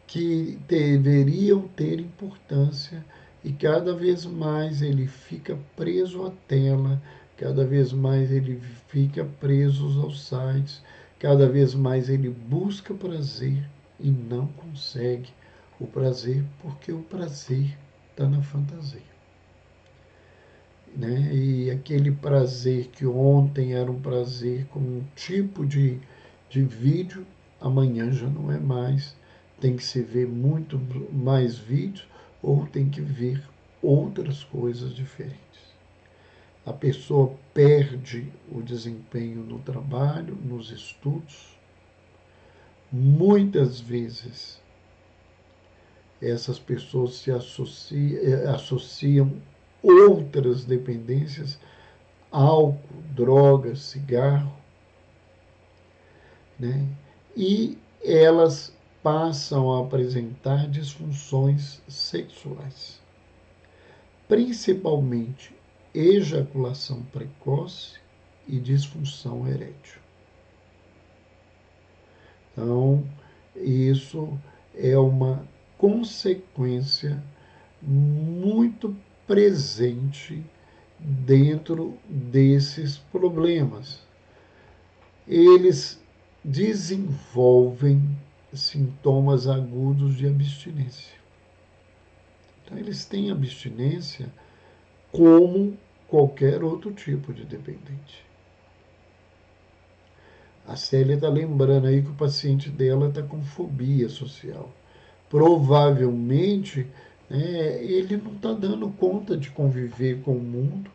que deveriam ter importância, e cada vez mais ele fica preso à tela, cada vez mais ele fica preso aos sites, cada vez mais ele busca prazer e não consegue o prazer, porque o prazer está na fantasia. Né? E aquele prazer que ontem era um prazer com um tipo de vídeo, amanhã já não é mais. Tem que se ver muito mais vídeos ou tem que ver outras coisas diferentes. A pessoa perde o desempenho no trabalho, nos estudos, Muitas vezes essas pessoas se associam outras dependências, álcool, drogas, cigarro, né? E elas passam a apresentar disfunções sexuais, principalmente ejaculação precoce e disfunção erétil. Então, isso é uma consequência muito presente dentro desses problemas. Eles desenvolvem sintomas agudos de abstinência. Então, eles têm abstinência como qualquer outro tipo de dependente. A Célia está lembrando aí que o paciente dela está com fobia social. Provavelmente, ele não está dando conta de conviver com o mundo,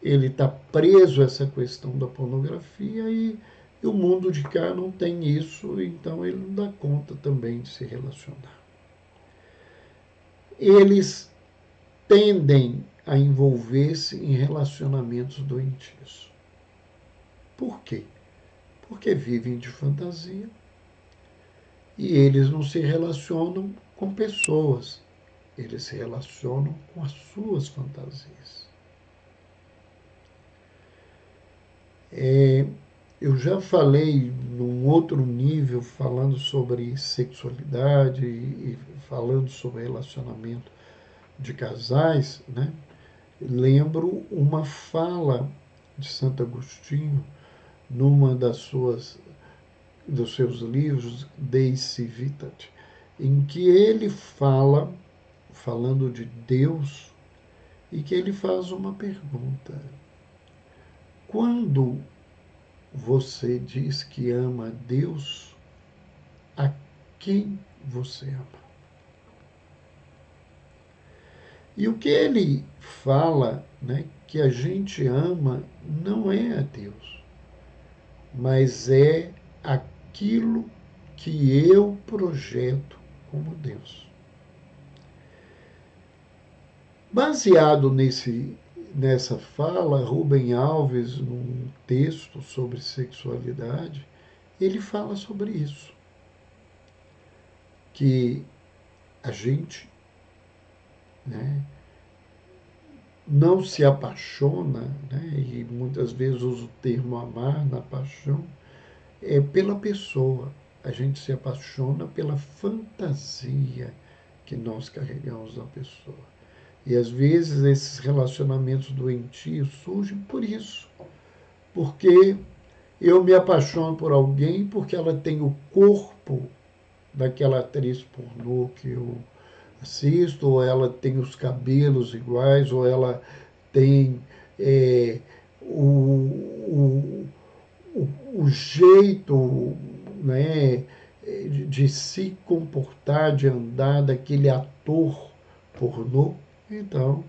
ele está preso a essa questão da pornografia e o mundo de cá não tem isso, então ele não dá conta também de se relacionar. Eles tendem a envolver-se em relacionamentos doentios. Por quê? Porque vivem de fantasia e eles não se relacionam com pessoas, eles se relacionam com as suas fantasias. Eu já falei num outro nível, falando sobre sexualidade e falando sobre relacionamento de casais, né? Lembro uma fala de Santo Agostinho numa dos seus livros, De Civitate, em que ele fala, falando de Deus, e que ele faz uma pergunta. Quando você diz que ama Deus, a quem você ama? E o que ele fala, né, que a gente ama não é a Deus, mas é aquilo que eu projeto como Deus. Baseado nessa fala, Rubem Alves, num texto sobre sexualidade, ele fala sobre isso. Que a gente, né, não se apaixona, né, e muitas vezes usa o termo amar na paixão, pela pessoa. A gente se apaixona pela fantasia que nós carregamos da pessoa. E às vezes esses relacionamentos doentios surgem por isso. Porque eu me apaixono por alguém porque ela tem o corpo daquela atriz pornô que eu assisto, ou ela tem os cabelos iguais, ou ela tem o, o jeito, né, de se comportar, de andar daquele ator pornô. Então,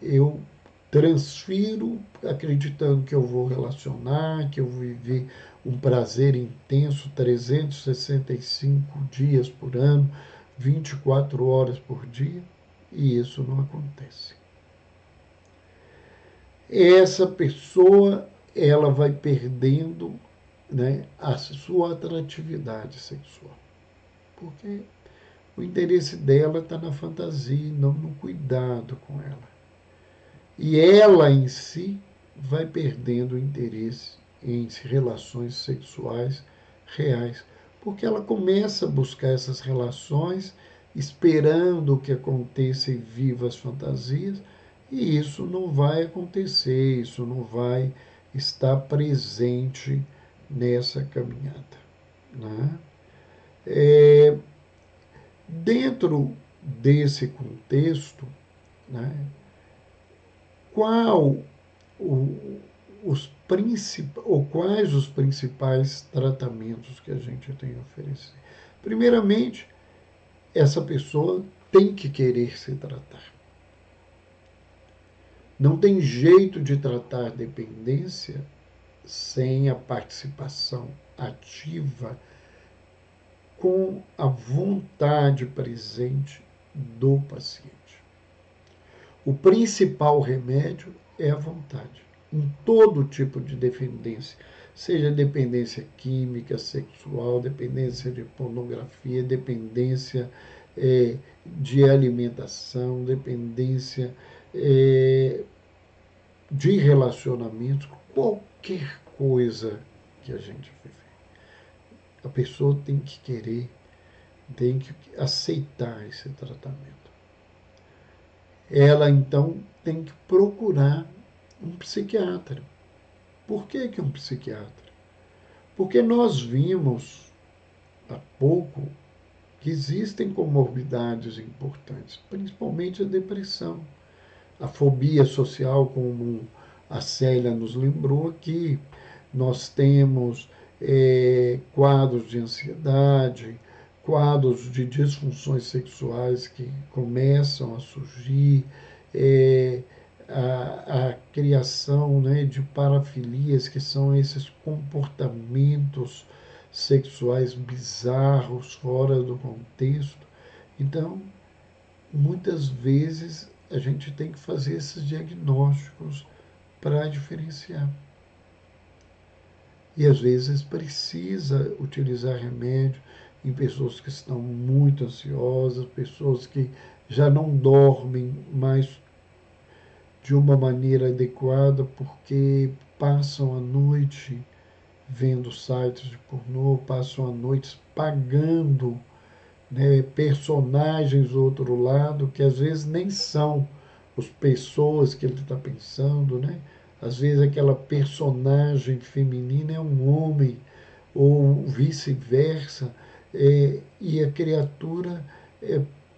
eu transfiro acreditando que eu vou relacionar, que eu vou viver um prazer intenso 365 dias por ano, 24 horas por dia, e isso não acontece. Essa pessoa, ela vai perdendo, né, a sua atratividade sexual, porque o interesse dela está na fantasia, não no cuidado com ela. E ela em si vai perdendo o interesse em relações sexuais reais, porque ela começa a buscar essas relações esperando que aconteça e viva as fantasias, e isso não vai acontecer, isso não vai estar presente nessa caminhada, né? Dentro desse contexto, né, qual ou quais os principais tratamentos que a gente tem a oferecer? Primeiramente, essa pessoa tem que querer se tratar. Não tem jeito de tratar dependência sem a participação ativa, com a vontade presente do paciente. O principal remédio é a vontade, em todo tipo de dependência, seja dependência química, sexual, dependência de pornografia, dependência de alimentação, dependência de relacionamentos, qualquer coisa que a gente vive. A pessoa tem que querer, tem que aceitar esse tratamento. Ela, então, tem que procurar um psiquiatra. Por que um psiquiatra? Porque nós vimos há pouco que existem comorbidades importantes, principalmente a depressão. A fobia social, como a Célia nos lembrou, que nós temos quadros de ansiedade, quadros de disfunções sexuais que começam a surgir, a criação, né, de parafilias, que são esses comportamentos sexuais bizarros, fora do contexto. Então, muitas vezes a gente tem que fazer esses diagnósticos para diferenciar. E às vezes precisa utilizar remédio em pessoas que estão muito ansiosas, pessoas que já não dormem mais de uma maneira adequada porque passam a noite vendo sites de pornô, passam a noite pagando, né, personagens do outro lado, que às vezes nem são as pessoas que ele está pensando, né? Às vezes aquela personagem feminina é um homem, ou vice-versa, e a criatura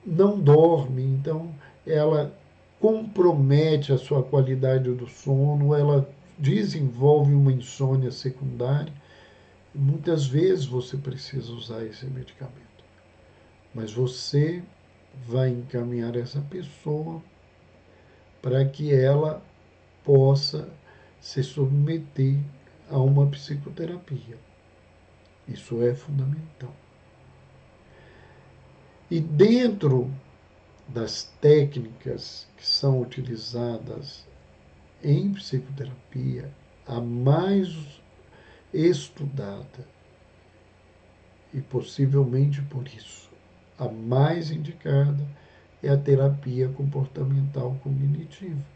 não dorme, então ela compromete a sua qualidade do sono, ela desenvolve uma insônia secundária. Muitas vezes você precisa usar esse medicamento, mas você vai encaminhar essa pessoa para que ela possa se submeter a uma psicoterapia. Isso é fundamental. E dentro das técnicas que são utilizadas em psicoterapia, a mais estudada, e possivelmente por isso, a mais indicada, é a terapia comportamental cognitiva,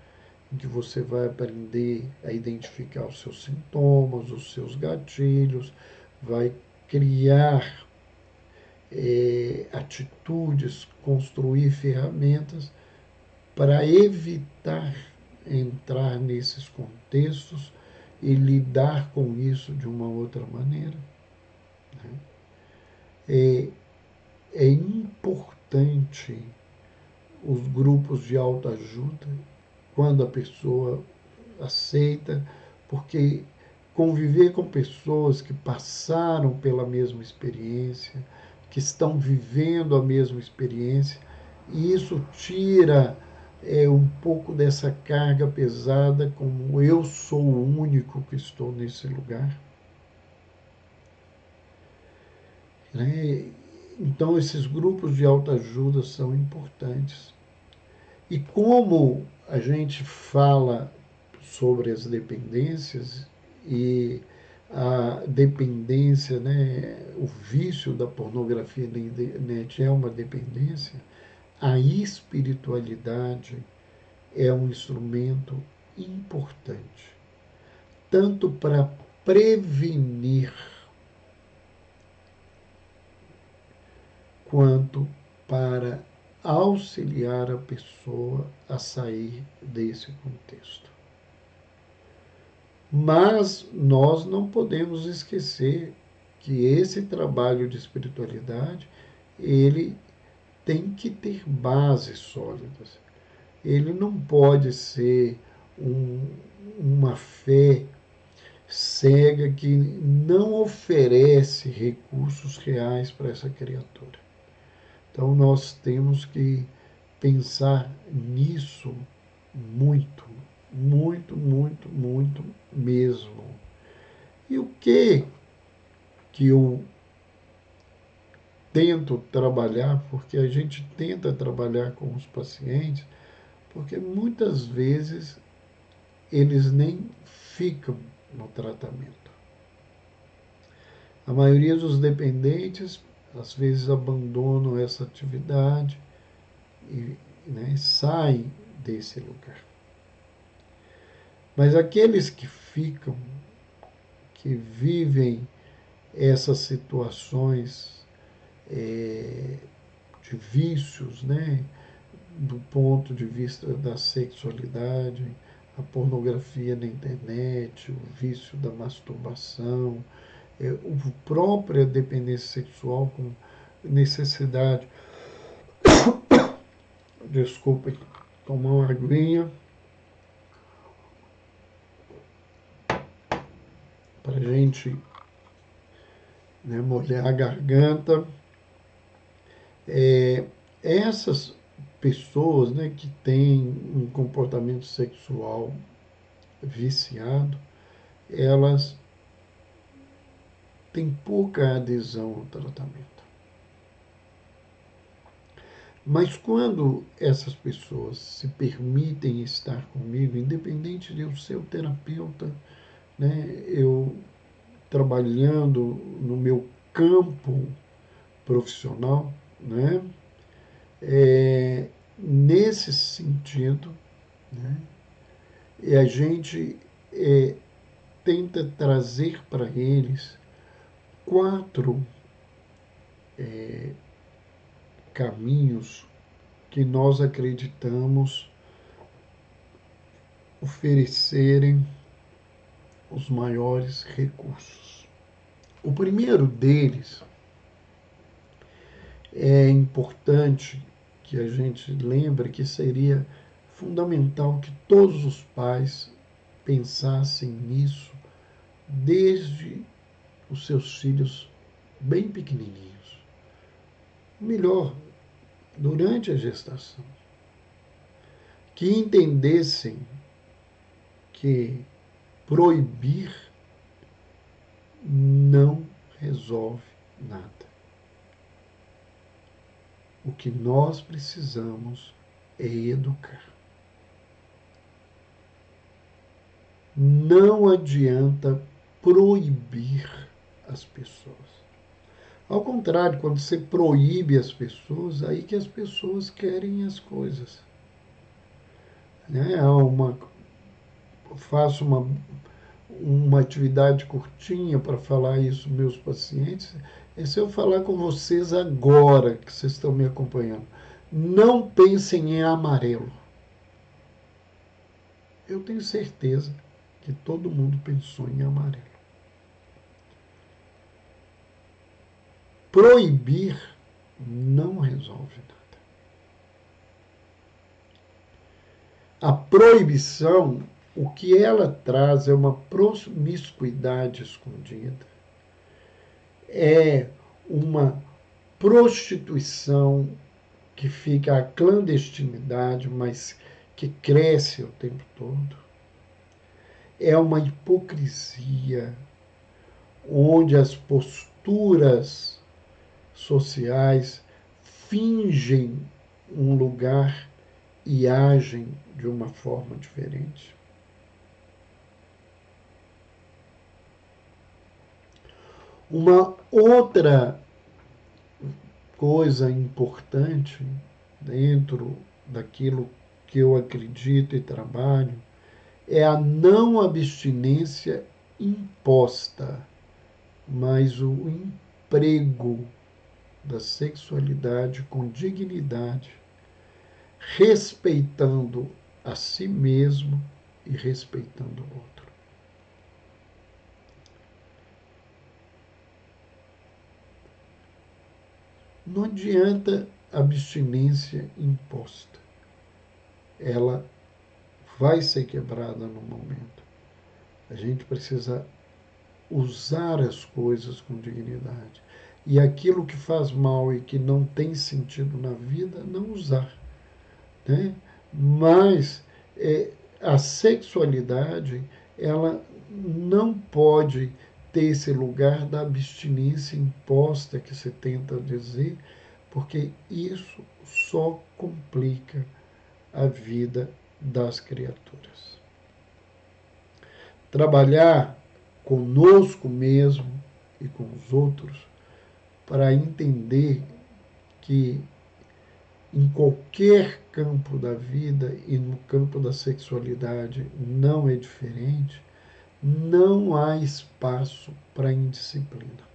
em que você vai aprender a identificar os seus sintomas, os seus gatilhos, vai criar atitudes, construir ferramentas para evitar entrar nesses contextos e lidar com isso de uma outra maneira. É importante os grupos de autoajuda quando a pessoa aceita, porque conviver com pessoas que passaram pela mesma experiência, que estão vivendo a mesma experiência, e isso tira um pouco dessa carga pesada, como eu sou o único que estou nesse lugar. Né? Então, esses grupos de autoajuda são importantes. E como a gente fala sobre as dependências, e a dependência, né, o vício da pornografia na internet é uma dependência, a espiritualidade é um instrumento importante, tanto para prevenir quanto para auxiliar a pessoa a sair desse contexto. Mas nós não podemos esquecer que esse trabalho de espiritualidade, ele tem que ter bases sólidas. Ele não pode ser uma fé cega que não oferece recursos reais para essa criatura. Então nós temos que pensar nisso muito, muito, muito, muito mesmo. E o que eu tento trabalhar, porque a gente tenta trabalhar com os pacientes, porque muitas vezes eles nem ficam no tratamento. A maioria dos dependentes, às vezes, abandonam essa atividade e, né, saem desse lugar. Mas aqueles que ficam, que vivem essas situações de vícios, né, do ponto de vista da sexualidade, a pornografia na internet, o vício da masturbação, a própria dependência sexual com necessidade, desculpem, tomar uma aguinha para a gente, né, molhar a garganta. Essas pessoas, né, que têm um comportamento sexual viciado, elas têm pouca adesão ao tratamento. Mas quando essas pessoas se permitem estar comigo, independente de eu ser o terapeuta, né, eu trabalhando no meu campo profissional, né, nesse sentido, né, e a gente tenta trazer para eles 4 caminhos que nós acreditamos oferecerem os maiores recursos. O primeiro deles é importante que a gente lembre que seria fundamental que todos os pais pensassem nisso desde os seus filhos bem pequenininhos. Melhor, durante a gestação. Que entendessem que proibir não resolve nada. O que nós precisamos é educar. Não adianta proibir as pessoas. Ao contrário, quando você proíbe as pessoas, aí que as pessoas querem as coisas. Né? Faço uma atividade curtinha para falar isso meus pacientes. É se eu falar com vocês agora, que vocês estão me acompanhando. Não pensem em amarelo. Eu tenho certeza que todo mundo pensou em amarelo. Proibir não resolve nada. A proibição, o que ela traz é uma promiscuidade escondida, é uma prostituição que fica a clandestinidade, mas que cresce o tempo todo. É uma hipocrisia onde as posturas sociais fingem um lugar e agem de uma forma diferente. Uma outra coisa importante dentro daquilo que eu acredito e trabalho é a não abstinência imposta, mas o emprego da sexualidade com dignidade, respeitando a si mesmo e respeitando o outro. Não adianta abstinência imposta. Ela vai ser quebrada no momento. A gente precisa usar as coisas com dignidade. E aquilo que faz mal e que não tem sentido na vida, não usar. Né? Mas a sexualidade, ela não pode ter esse lugar da abstinência imposta que se tenta dizer, porque isso só complica a vida das criaturas. Trabalhar conosco mesmo e com os outros para entender que em qualquer campo da vida e no campo da sexualidade não é diferente, não há espaço para indisciplina.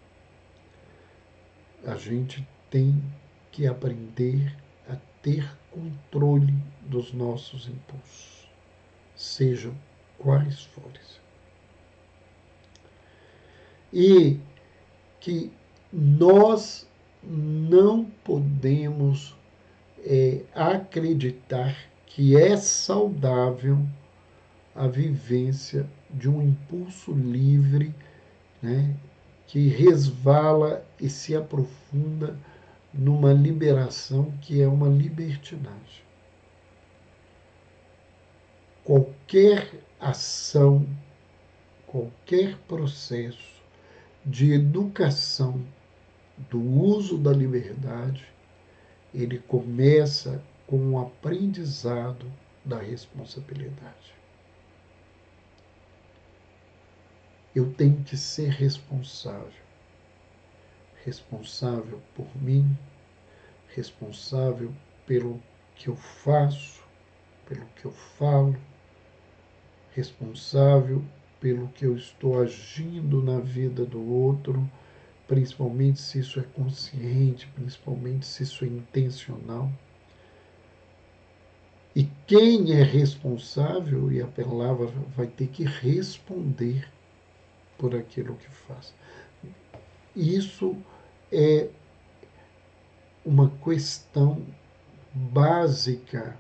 A gente tem que aprender a ter controle dos nossos impulsos, sejam quais forem. E que nós não podemos acreditar que é saudável a vivência de um impulso livre, né, que resvala e se aprofunda numa liberação que é uma libertinagem. Qualquer ação, qualquer processo de educação do uso da liberdade, ele começa com o aprendizado da responsabilidade. Eu tenho que ser responsável. Responsável por mim, responsável pelo que eu faço, pelo que eu falo, responsável pelo que eu estou agindo na vida do outro, principalmente se isso é consciente, principalmente se isso é intencional. E quem é responsável, e a palavra vai ter que responder por aquilo que faz. Isso é uma questão básica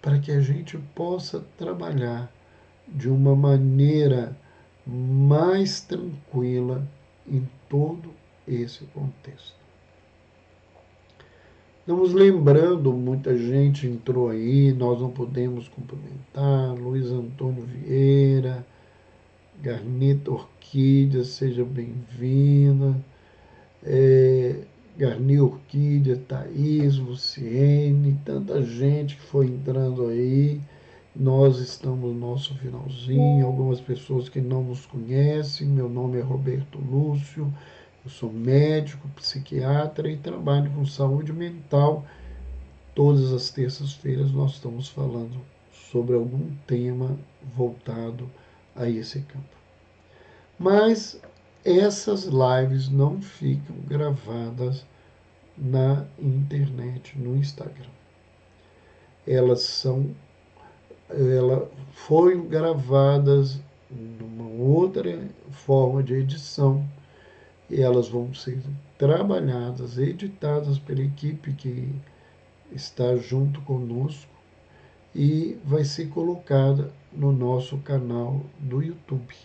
para que a gente possa trabalhar de uma maneira mais tranquila em todo esse contexto. Estamos lembrando, muita gente entrou aí, nós não podemos cumprimentar, Luiz Antônio Vieira, Garneta Orquídea, seja bem-vinda, Garni Orquídea, Thaís, Luciene, tanta gente que foi entrando aí. Nós estamos no nosso finalzinho, algumas pessoas que não nos conhecem. Meu nome é Roberto Lúcio, eu sou médico, psiquiatra e trabalho com saúde mental. Todas as terças-feiras nós estamos falando sobre algum tema voltado a esse campo. Mas essas lives não ficam gravadas na internet, no Instagram. Elas foram gravadas numa outra forma de edição e elas vão ser trabalhadas, editadas pela equipe que está junto conosco e vai ser colocada no nosso canal do YouTube.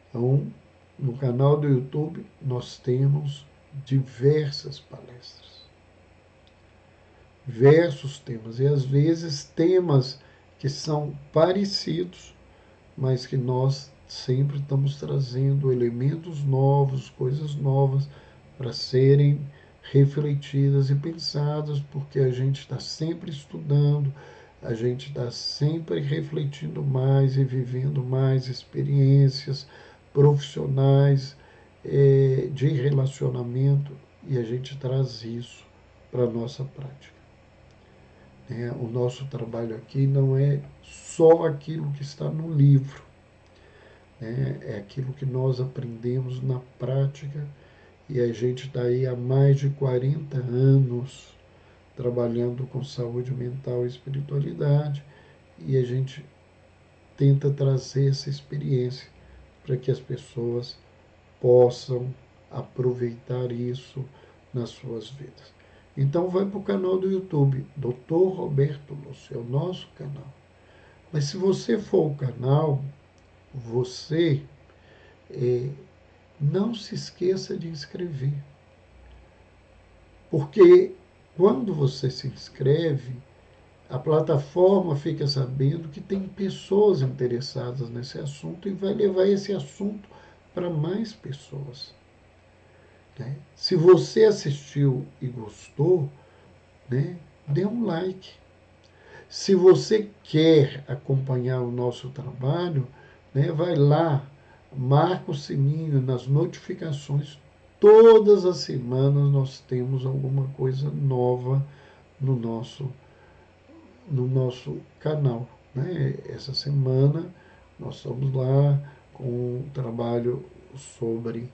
Então, no canal do YouTube nós temos diversas palestras, diversos temas, e às vezes temas que são parecidos, mas que nós sempre estamos trazendo elementos novos, coisas novas para serem refletidas e pensadas, porque a gente está sempre estudando, a gente está sempre refletindo mais e vivendo mais experiências profissionais, de relacionamento, e a gente traz isso para a nossa prática. O nosso trabalho aqui não é só aquilo que está no livro, é aquilo que nós aprendemos na prática, e a gente está aí há mais de 40 anos trabalhando com saúde mental e espiritualidade, e a gente tenta trazer essa experiência para que as pessoas possam aproveitar isso nas suas vidas. Então vai para o canal do YouTube, Dr. Roberto Lúcio, é o nosso canal. Mas se você for o canal, você não se esqueça de inscrever. Porque quando você se inscreve, a plataforma fica sabendo que tem pessoas interessadas nesse assunto e vai levar esse assunto para mais pessoas. Né? Se você assistiu e gostou, né, dê um like. Se você quer acompanhar o nosso trabalho, né, vai lá, marca o sininho nas notificações. Todas as semanas nós temos alguma coisa nova no nosso canal. Né? Essa semana nós estamos lá com um trabalho sobre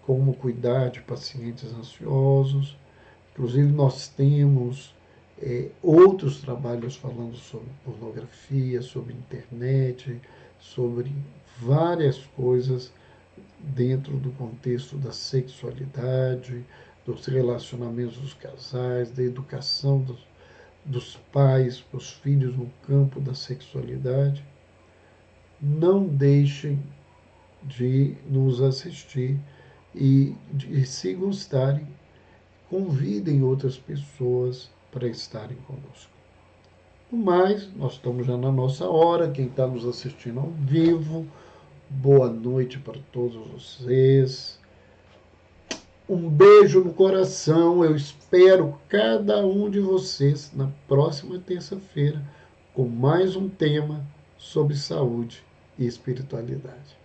como cuidar de pacientes ansiosos. Inclusive, nós temos outros trabalhos falando sobre pornografia, sobre internet, sobre várias coisas dentro do contexto da sexualidade, dos relacionamentos dos casais, da educação dos pais para os filhos no campo da sexualidade. Não deixem de nos assistir e se gostarem, convidem outras pessoas para estarem conosco. No mais, nós estamos já na nossa hora. Quem está nos assistindo ao vivo, boa noite para todos vocês. Um beijo no coração. Eu espero cada um de vocês na próxima terça-feira com mais um tema sobre saúde e espiritualidade.